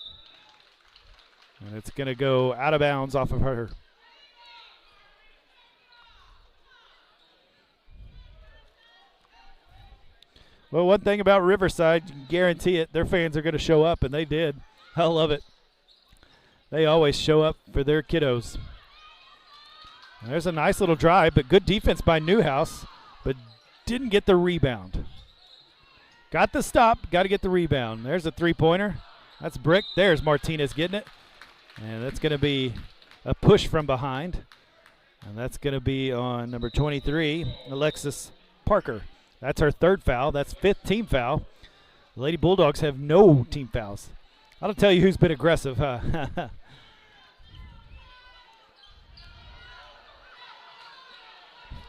And it's going to go out of bounds off of her. Well, one thing about Riverside, you can guarantee it, their fans are going to show up, and they did. I love it. They always show up for their kiddos. And there's a nice little drive, but good defense by Newhouse, but didn't get the rebound. Got the stop, got to get the rebound. There's a three-pointer. That's Brick. There's Martinez getting it. And that's going to be a push from behind. And that's going to be on number 23, Alexis Parker. That's her third foul. That's 5th team foul. The Lady Bulldogs have no team fouls. I'll tell you who's been aggressive, huh?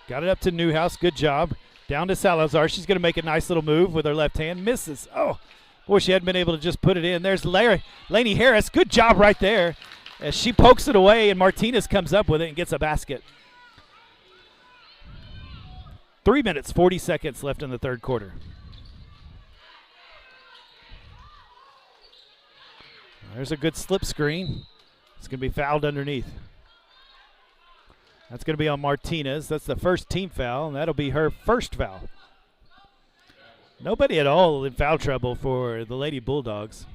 Got it up to Newhouse. Good job. Down to Salazar. She's going to make a nice little move with her left hand. Misses. Oh, boy, she hadn't been able to just put it in. There's Lainey Harris. Good job right there. As she pokes it away, and Martinez comes up with it and gets a basket. 3 minutes, 40 seconds left in the third quarter. There's a good slip screen. It's going to be fouled underneath. That's going to be on Martinez. That's the first team foul, and that'll be her first foul. Nobody at all in foul trouble for the Lady Bulldogs.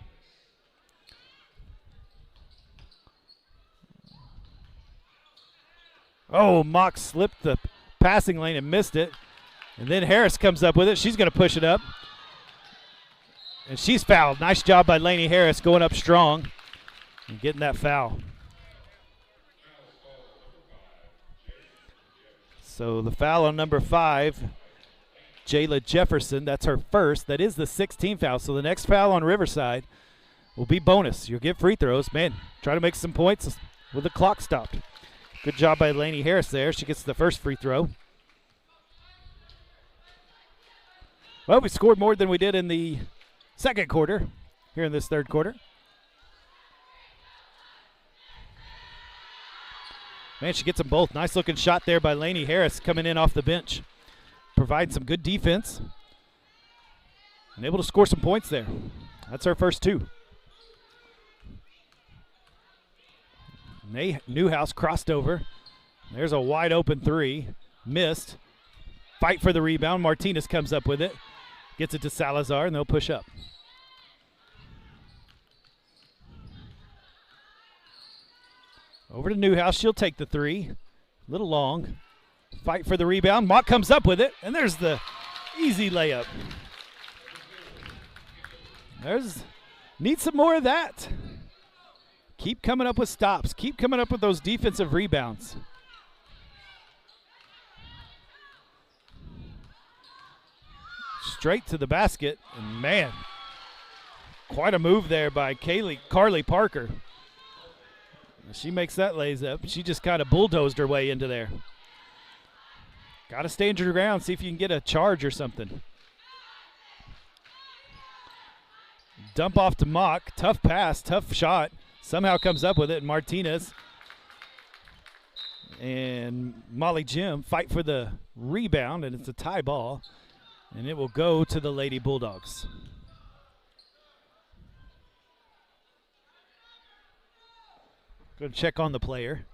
Oh, Mock slipped the passing lane and missed it. And then Harris comes up with it. She's going to push it up. And she's fouled. Nice job by Lainey Harris going up strong and getting that foul. So the foul on number 5, Jayla Jefferson, that's her first. That is the 16th foul. So the next foul on Riverside will be bonus. You'll get free throws. Man, try to make some points with the clock stopped. Good job by Lainey Harris there. She gets the first free throw. Well, we scored more than we did in the second quarter here in this third quarter. Man, she gets them both. Nice looking shot there by Lainey Harris coming in off the bench. Providing some good defense. And able to score some points there. That's our first 2. Newhouse crossed over. There's a wide open 3. Missed. Fight for the rebound. Martinez comes up with it. Gets it to Salazar, and they'll push up. Over to Newhouse. She'll take the 3. A little long. Fight for the rebound. Mock comes up with it, and there's the easy layup. Need some more of that. Keep coming up with stops. Keep coming up with those defensive rebounds. Straight to the basket, and man, quite a move there by Carly Parker. She makes that lays up. She just kind of bulldozed her way into there. Got to stand your ground, see if you can get a charge or something. Dump off to Mock. Tough pass, tough shot. Somehow comes up with it. Martinez and Molly Jim fight for the rebound, and it's a tie ball. And it will go to the Lady Bulldogs. Going to check on the player.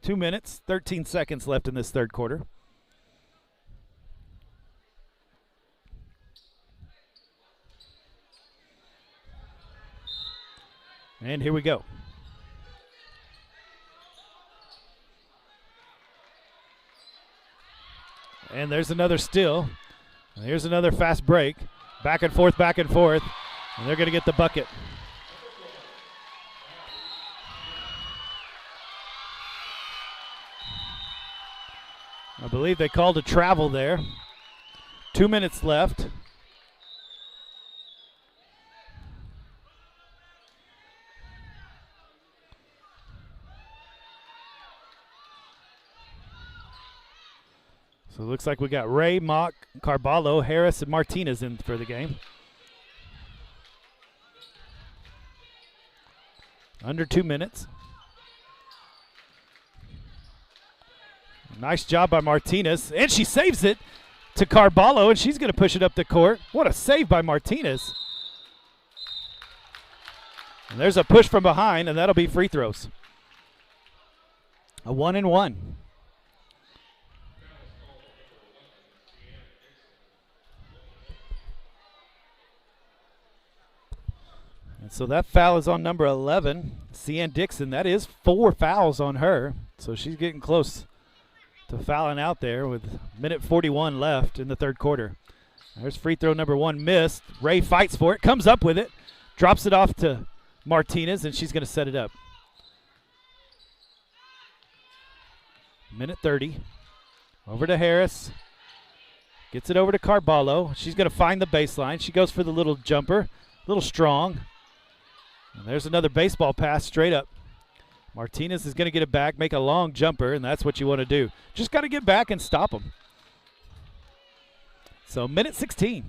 2 minutes, 13 seconds left in this third quarter. And here we go. And there's another steal. Here's another fast break. Back and forth, and they're going to get the bucket. I believe they called a travel there. 2 minutes left. So it looks like we got Ray, Mock, Carballo, Harris, and Martinez in for the game. Under 2 minutes. Nice job by Martinez. And she saves it to Carballo, and she's going to push it up the court. What a save by Martinez. And there's a push from behind, and that'll be free throws. A 1-and-1. And so that foul is on number 11, Cian Dixon. That is 4 fouls on her. So she's getting close to fouling out there with minute 41 left in the third quarter. There's free throw number 1 missed. Ray fights for it, comes up with it, drops it off to Martinez, and she's going to set it up. Minute 30. Over to Harris. Gets it over to Carballo. She's going to find the baseline. She goes for the little jumper, a little strong. And there's another baseball pass straight up. Martinez is going to get it back, make a long jumper, and that's what you want to do. Just got to get back and stop them. So minute 16.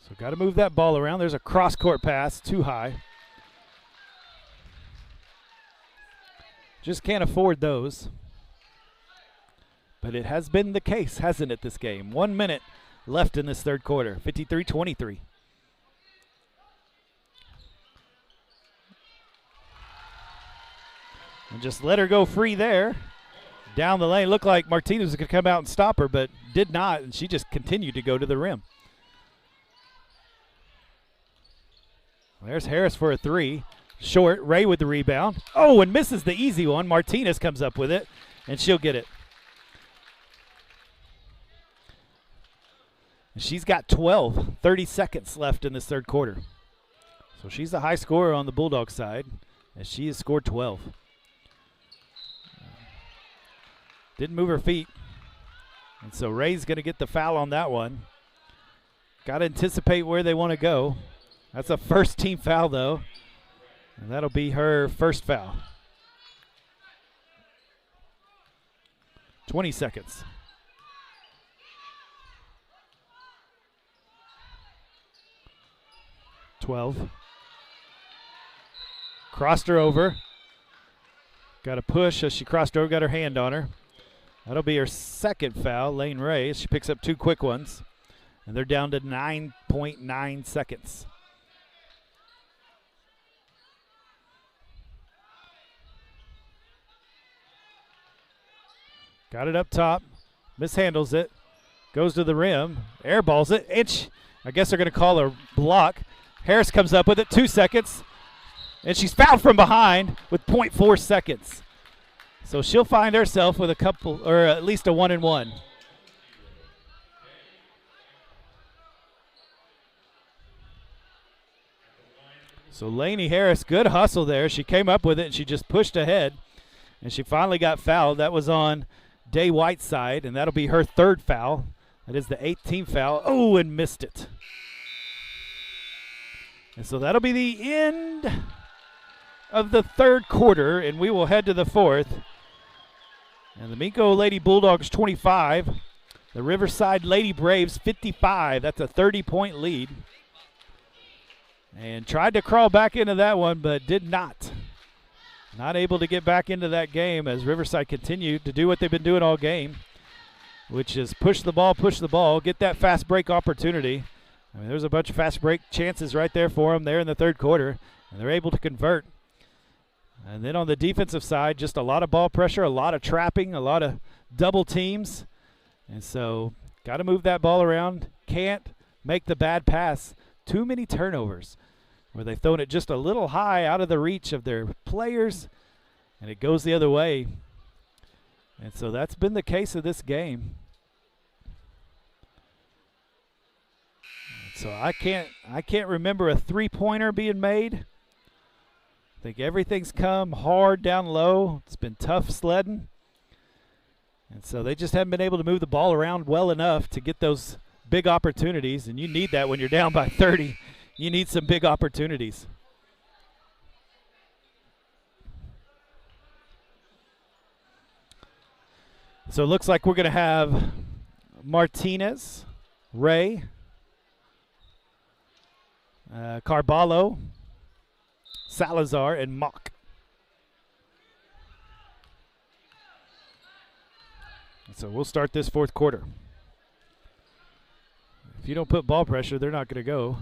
So got to move that ball around. There's a cross-court pass, too high. Just can't afford those. But it has been the case, hasn't it, this game? 1 minute left in this third quarter, 53-23. And just let her go free there. Down the lane. Looked like Martinez was going to come out and stop her, but did not, and she just continued to go to the rim. There's Harris for a three. Short. Ray with the rebound. Oh, and misses the easy one. Martinez comes up with it, and she'll get it. And she's got 12, 30 seconds left in this third quarter. So she's the high scorer on the Bulldog side, as she has scored 12. Didn't move her feet. And so Ray's going to get the foul on that one. Got to anticipate where they want to go. That's a first team foul, though. And that'll be her first foul. 20 seconds. Crossed her over. Got a push as she crossed over, got her hand on her. That'll be her second foul, Lane Ray. She picks up two quick ones. And they're down to 9.9 seconds. Got it up top. Mishandles it. Goes to the rim. Airballs it. I guess they're going to call a block. Harris comes up with it. 2 seconds. And she's fouled from behind with 0.4 seconds. So she'll find herself with a couple, or at least a 1-and-1. So Lainey Harris, good hustle there. She came up with it and she just pushed ahead. And she finally got fouled. That was on Day Whiteside, and that'll be her third foul. That is the 18th foul. Oh, and missed it. And so that'll be the end of the third quarter, and we will head to the fourth. And the Minco Lady Bulldogs 25, the Riverside Lady Braves 55. That's a 30-point lead. And tried to crawl back into that one, but did not. Not able to get back into that game as Riverside continued to do what they've been doing all game, which is push the ball, get that fast break opportunity. I mean, there's a bunch of fast break chances right there for them there in the third quarter, and they're able to convert. And then on the defensive side, just a lot of ball pressure, a lot of trapping, a lot of double teams. And so got to move that ball around. Can't make the bad pass. Too many turnovers where they've thrown it just a little high out of the reach of their players, and it goes the other way. And so that's been the case of this game. So I can't remember a three-pointer being made. I think everything's come hard down low. It's been tough sledding. And so they just haven't been able to move the ball around well enough to get those big opportunities, and you need that when you're down by 30. You need some big opportunities. So it looks like we're going to have Martinez, Ray, Carballo, Salazar, and Mock. So we'll start this fourth quarter. If you don't put ball pressure, they're not going to go.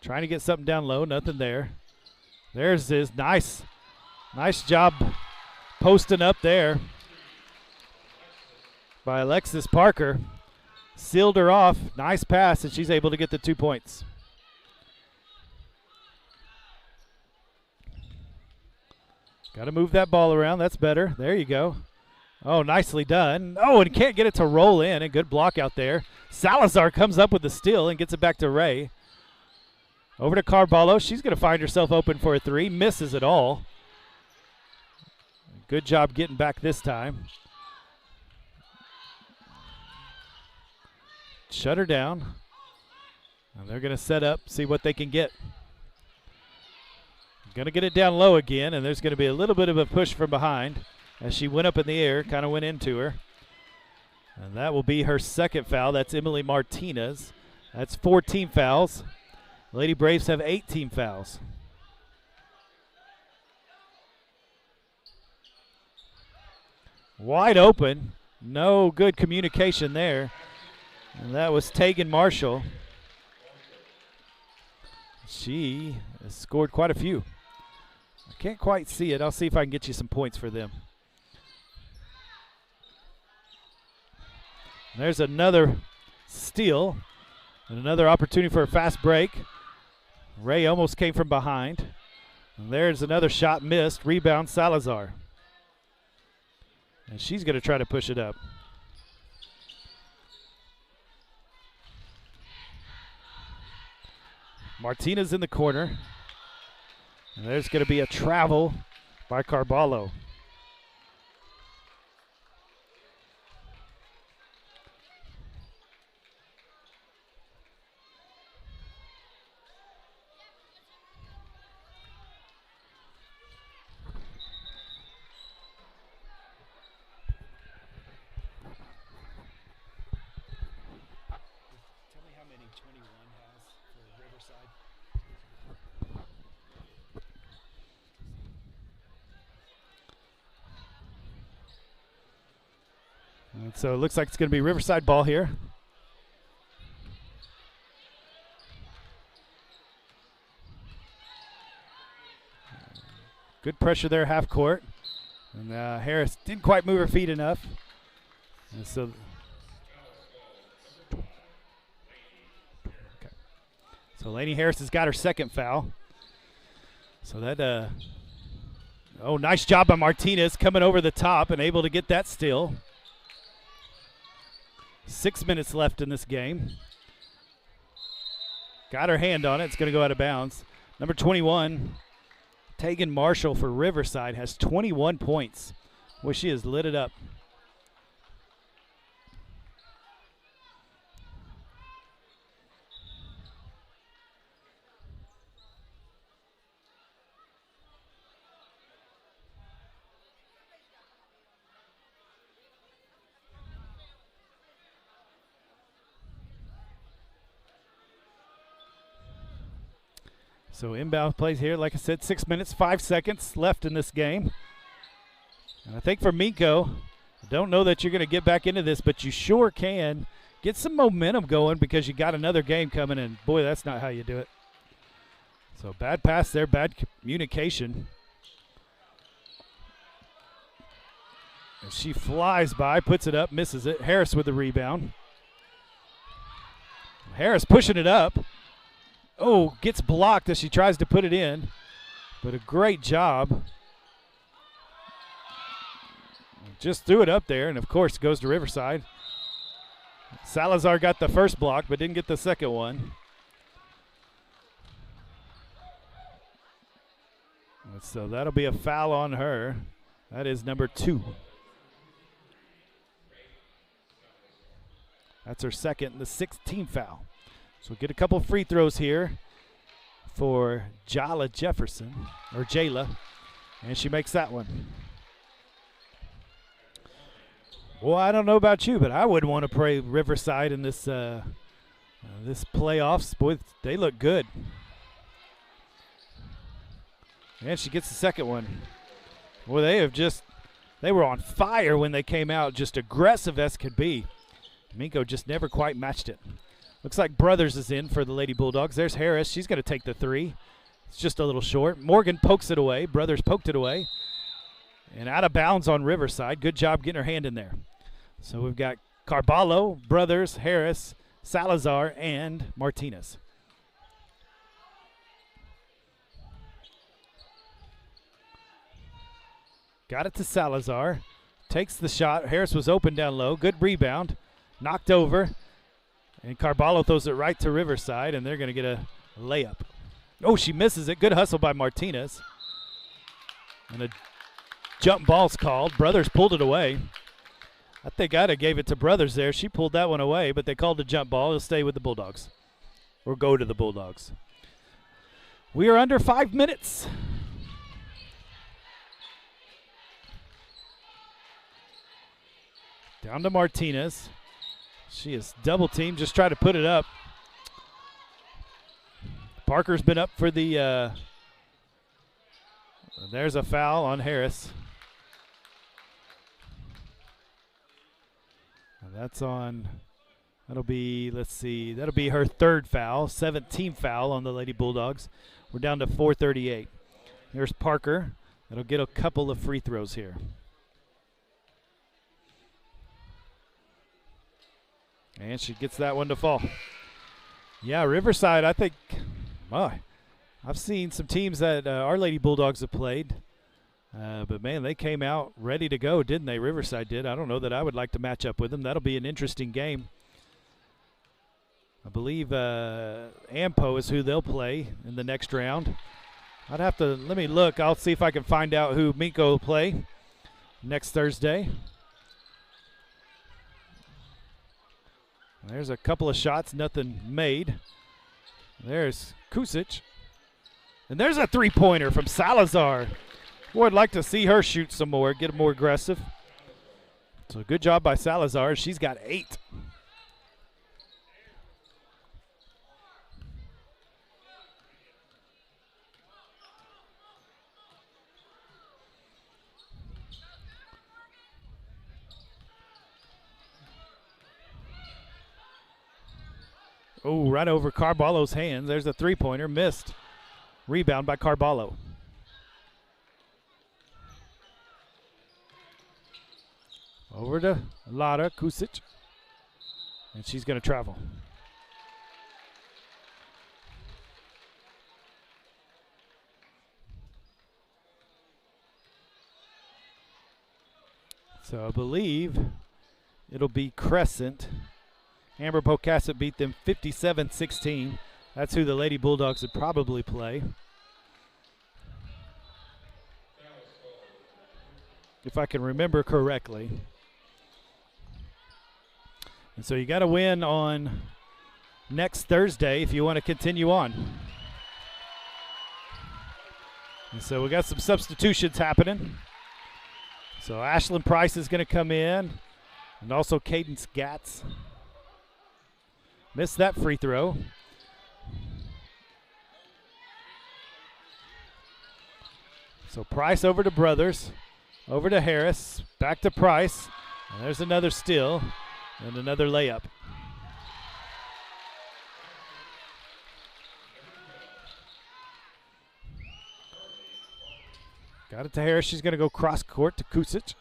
Trying to get something down low, nothing there. There's his nice job posting up there by Alexis Parker. Sealed her off, nice pass, and she's able to get the 2 points. Got to move that ball around, that's better. There you go. Oh, nicely done. Oh, and can't get it to roll in. A good block out there. Salazar comes up with the steal and gets it back to Ray. Over to Carballo. She's going to find herself open for a three. Misses it all. Good job getting back this time. Shut her down. And they're going to set up, see what they can get. Going to get it down low again, and there's going to be a little bit of a push from behind. As she went up in the air, kind of went into her. And that will be her second foul. That's Emily Martinez. That's 14 fouls. Lady Braves have 18 fouls. Wide open. No good communication there. And that was Tegan Marshall. She has scored quite a few. I can't quite see it. I'll see if I can get you some points for them. There's another steal and another opportunity for a fast break. Ray almost came from behind. And there's another shot missed. Rebound Salazar. And she's going to try to push it up. Martinez in the corner. And there's going to be a travel by Carballo. Tell me how many 21 has for Riverside. And so it looks like it's going to be Riverside ball here. Good pressure there, half court. And Harris didn't quite move her feet enough. And so, okay. So Lainey Harris has got her second foul. So that, oh, nice job by Martinez coming over the top and able to get that steal. 6 minutes left in this game. Got her hand on it. It's going to go out of bounds. Number 21, Tegan Marshall for Riverside, has 21 points. Boy, she has lit it up. So inbound plays here. Like I said, 6 minutes, 5 seconds left in this game. And I think for Minco, I don't know that you're going to get back into this, but you sure can get some momentum going because you got another game coming in. Boy, that's not how you do it. So bad pass there, bad communication. And she flies by, puts it up, misses it. Harris with the rebound. Harris pushing it up. Oh, gets blocked as she tries to put it in. But a great job. Just threw it up there, and of course goes to Riverside. Salazar got the first block, but didn't get the second one. And so that'll be a foul on her. That is number 2. That's her second, the 16th foul. So we'll get a couple free throws here for Jayla Jefferson, or Jayla, and she makes that one. Well, I don't know about you, but I wouldn't want to play Riverside in this this playoffs. Boy, they look good. And she gets the second one. Boy, they were on fire when they came out, just aggressive as could be. Minco just never quite matched it. Looks like Brothers is in for the Lady Bulldogs. There's Harris. She's going to take the 3. It's just a little short. Morgan pokes it away. Brothers poked it away. And out of bounds on Riverside. Good job getting her hand in there. So we've got Carballo, Brothers, Harris, Salazar, and Martinez. Got it to Salazar. Takes the shot. Harris was open down low. Good rebound. Knocked over. And Carballo throws it right to Riverside, and they're going to get a layup. Oh, she misses it. Good hustle by Martinez. And a jump ball's called. Brothers pulled it away. I think I'd have gave it to Brothers there. She pulled that one away, but they called a jump ball. It'll stay with the Bulldogs, or go to the Bulldogs. We are under 5 minutes. Down to Martinez. She is double teamed. Just try to put it up. Parker's been up for the there's a foul on Harris. And that's on, that'll be, let's see, that'll be her 3rd foul, 17th foul on the Lady Bulldogs. We're down to 4:38. Here's Parker. That'll get a couple of free throws here. And she gets that one to fall. Yeah, Riverside, I think, I've seen some teams that Our Lady Bulldogs have played. But, man, they came out ready to go, didn't they? Riverside did. I don't know that I would like to match up with them. That'll be an interesting game. I believe Ampo is who they'll play in the next round. I'd have to – let me look. I'll see if I can find out who Minco will play next Thursday. There's a couple of shots, nothing made. There's Kusic. And there's a three-pointer from Salazar. Boy, I'd like to see her shoot some more, get more aggressive. So good job by Salazar. She's got 8. Oh, right over Carballo's hands. There's a three-pointer. Missed. Rebound by Carballo. Over to Lara Kusic. And she's going to travel. So I believe it'll be Crescent. Amber Pocasset beat them 57-16. That's who the Lady Bulldogs would probably play. If I can remember correctly. And so you got to win on next Thursday if you want to continue on. And so we got some substitutions happening. So Ashlyn Price is going to come in, and also Cadence Gatz. Missed that free throw. So Price over to Brothers, over to Harris, back to Price. And there's another steal and another layup. Got it to Harris. She's going to go cross court to Kusic.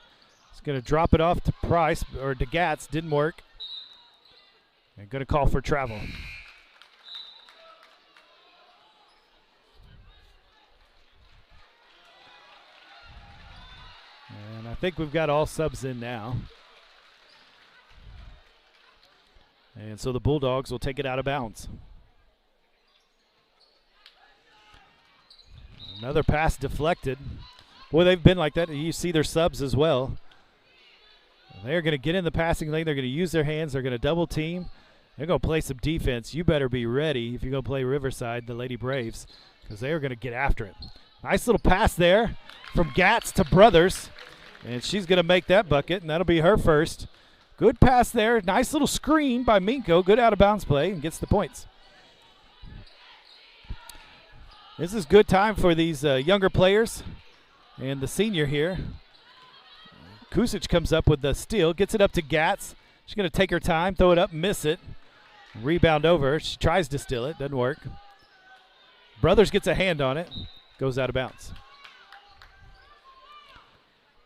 She's going to drop it off to Price, or to Gatz. Didn't work. And going to call for travel. And I think we've got all subs in now. And so the Bulldogs will take it out of bounds. Another pass deflected. Boy, they've been like that. You see their subs as well. They're going to get in the passing lane. They're going to use their hands. They're going to double team. They're going to play some defense. You better be ready if you're going to play Riverside, the Lady Braves, because they are going to get after it. Nice little pass there from Gatz to Brothers, and she's going to make that bucket, and that'll be her first. Good pass there. Nice little screen by Minco. Good out-of-bounds play, and gets the points. This is good time for these younger players and the senior here. Kusic comes up with the steal, gets it up to Gatz. She's going to take her time, throw it up, miss it. Rebound over. She tries to steal it. Doesn't work. Brothers gets a hand on it. Goes out of bounds.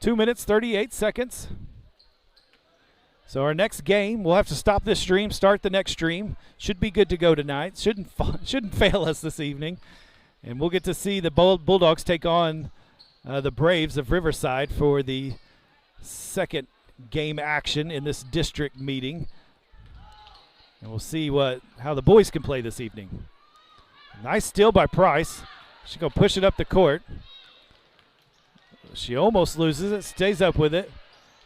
2 minutes, 38 seconds. So our next game, we'll have to stop this stream, start the next stream. Should be good to go tonight. Shouldn't fail us this evening. And we'll get to see the Bulldogs take on the Braves of Riverside for the second game action in this district meeting. And we'll see how the boys can play this evening. Nice steal by Price. She's going to push it up the court. She almost loses it, stays up with it.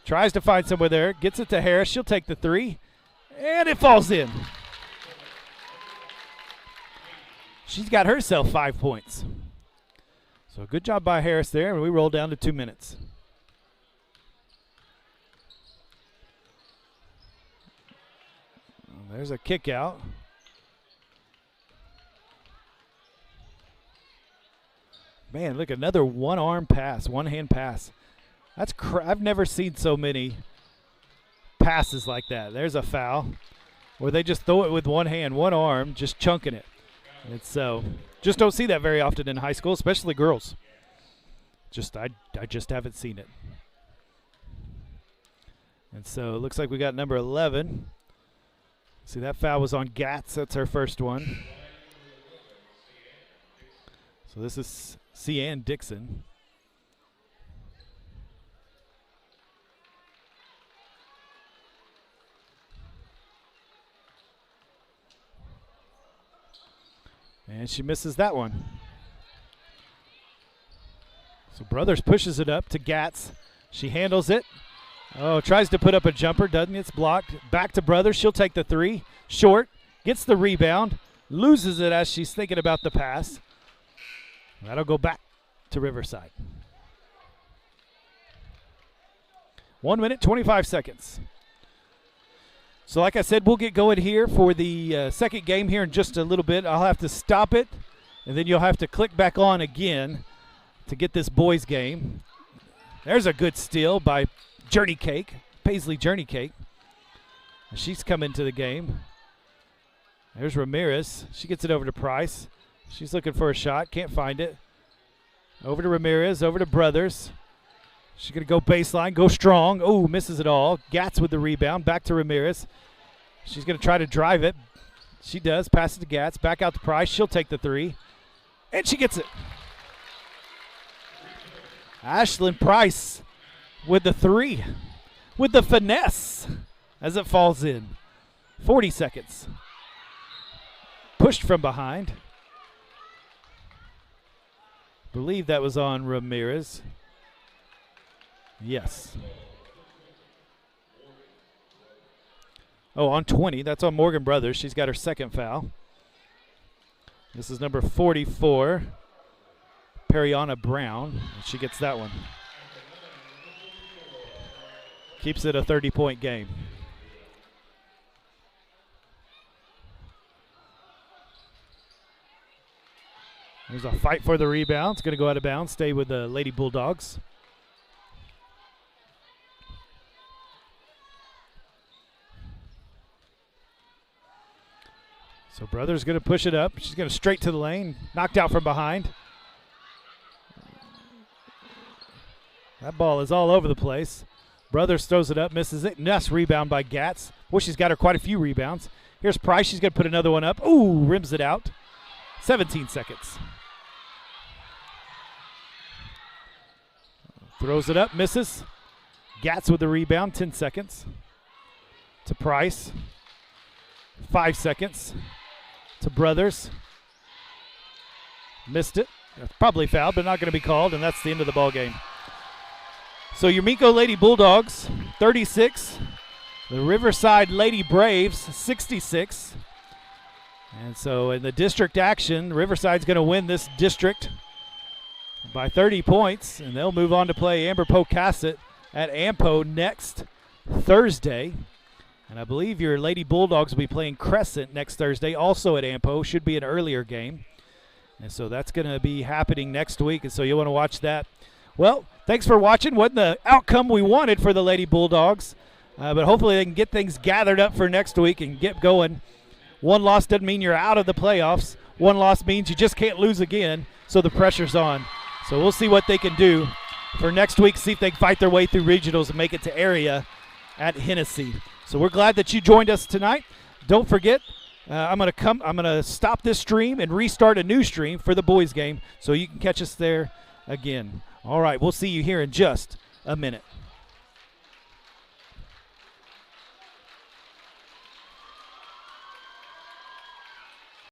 Tries to find somewhere there, gets it to Harris. She'll take the three, and it falls in. She's got herself 5 points. So good job by Harris there, and we roll down to 2 minutes. There's a kick out. Man, look, another one-arm pass, one-hand pass. That's I've never seen so many passes like that. There's a foul where they just throw it with one hand, one arm, just chunking it. And so just don't see that very often in high school, especially girls. I just haven't seen it. And so it looks like we got number 11. See, that foul was on Gatz. That's her first one. So this is Cian Dixon. And she misses that one. So Brothers pushes it up to Gatz. She handles it. Oh, tries to put up a jumper, doesn't. It's blocked. Back to Brothers. She'll take the three. Short. Gets the rebound. Loses it as she's thinking about the pass. That'll go back to Riverside. 1 minute, 25 seconds. So like I said, we'll get going here for the second game here in just a little bit. I'll have to stop it, and then you'll have to click back on again to get this boys game. There's a good steal by Journey Cake, Paisley Journey Cake. She's come into the game. There's Ramirez. She gets it over to Price. She's looking for a shot. Can't find it. Over to Ramirez. Over to Brothers. She's going to go baseline. Go strong. Oh, misses it all. Gatz with the rebound. Back to Ramirez. She's going to try to drive it. She does. Pass it to Gatz. Back out to Price. She'll take the three. And she gets it. Ashlyn Price with the three. With the finesse as it falls in. 40 seconds. Pushed from behind. Believe that was on Ramirez. Yes. Oh, on 20. That's on Morgan Brothers. She's got her second foul. This is number 44, Periana Brown. She gets that one. Keeps it a 30-point game. There's a fight for the rebound. It's going to go out of bounds. Stay with the Lady Bulldogs. So Brothers going to push it up. She's going to straight to the lane. Knocked out from behind. That ball is all over the place. Brothers throws it up, misses it. Nice rebound by Gatz. Boy, she's got her quite a few rebounds. Here's Price. She's going to put another one up. Ooh, rims it out. 17 seconds. Throws it up, misses. Gatz with the rebound, 10 seconds. To Price. 5 seconds. To Brothers. Missed it. Probably fouled, but not going to be called, and that's the end of the ball game. So your Minco Lady Bulldogs, 36. The Riverside Lady Braves, 66. And so in the district action, Riverside's going to win this district by 30 points, and they'll move on to play Amber Pocasset at Ampo next Thursday. And I believe your Lady Bulldogs will be playing Crescent next Thursday, also at Ampo. Should be an earlier game. And so that's going to be happening next week, and so you'll want to watch that. Well, thanks for watching. Wasn't the outcome we wanted for the Lady Bulldogs, but hopefully they can get things gathered up for next week and get going. One loss doesn't mean you're out of the playoffs. One loss means you just can't lose again, so the pressure's on. So we'll see what they can do for next week, see if they can fight their way through regionals and make it to area at Hennessy. So we're glad that you joined us tonight. Don't forget, I'm gonna stop this stream and restart a new stream for the boys game, so you can catch us there again. All right, we'll see you here in just a minute.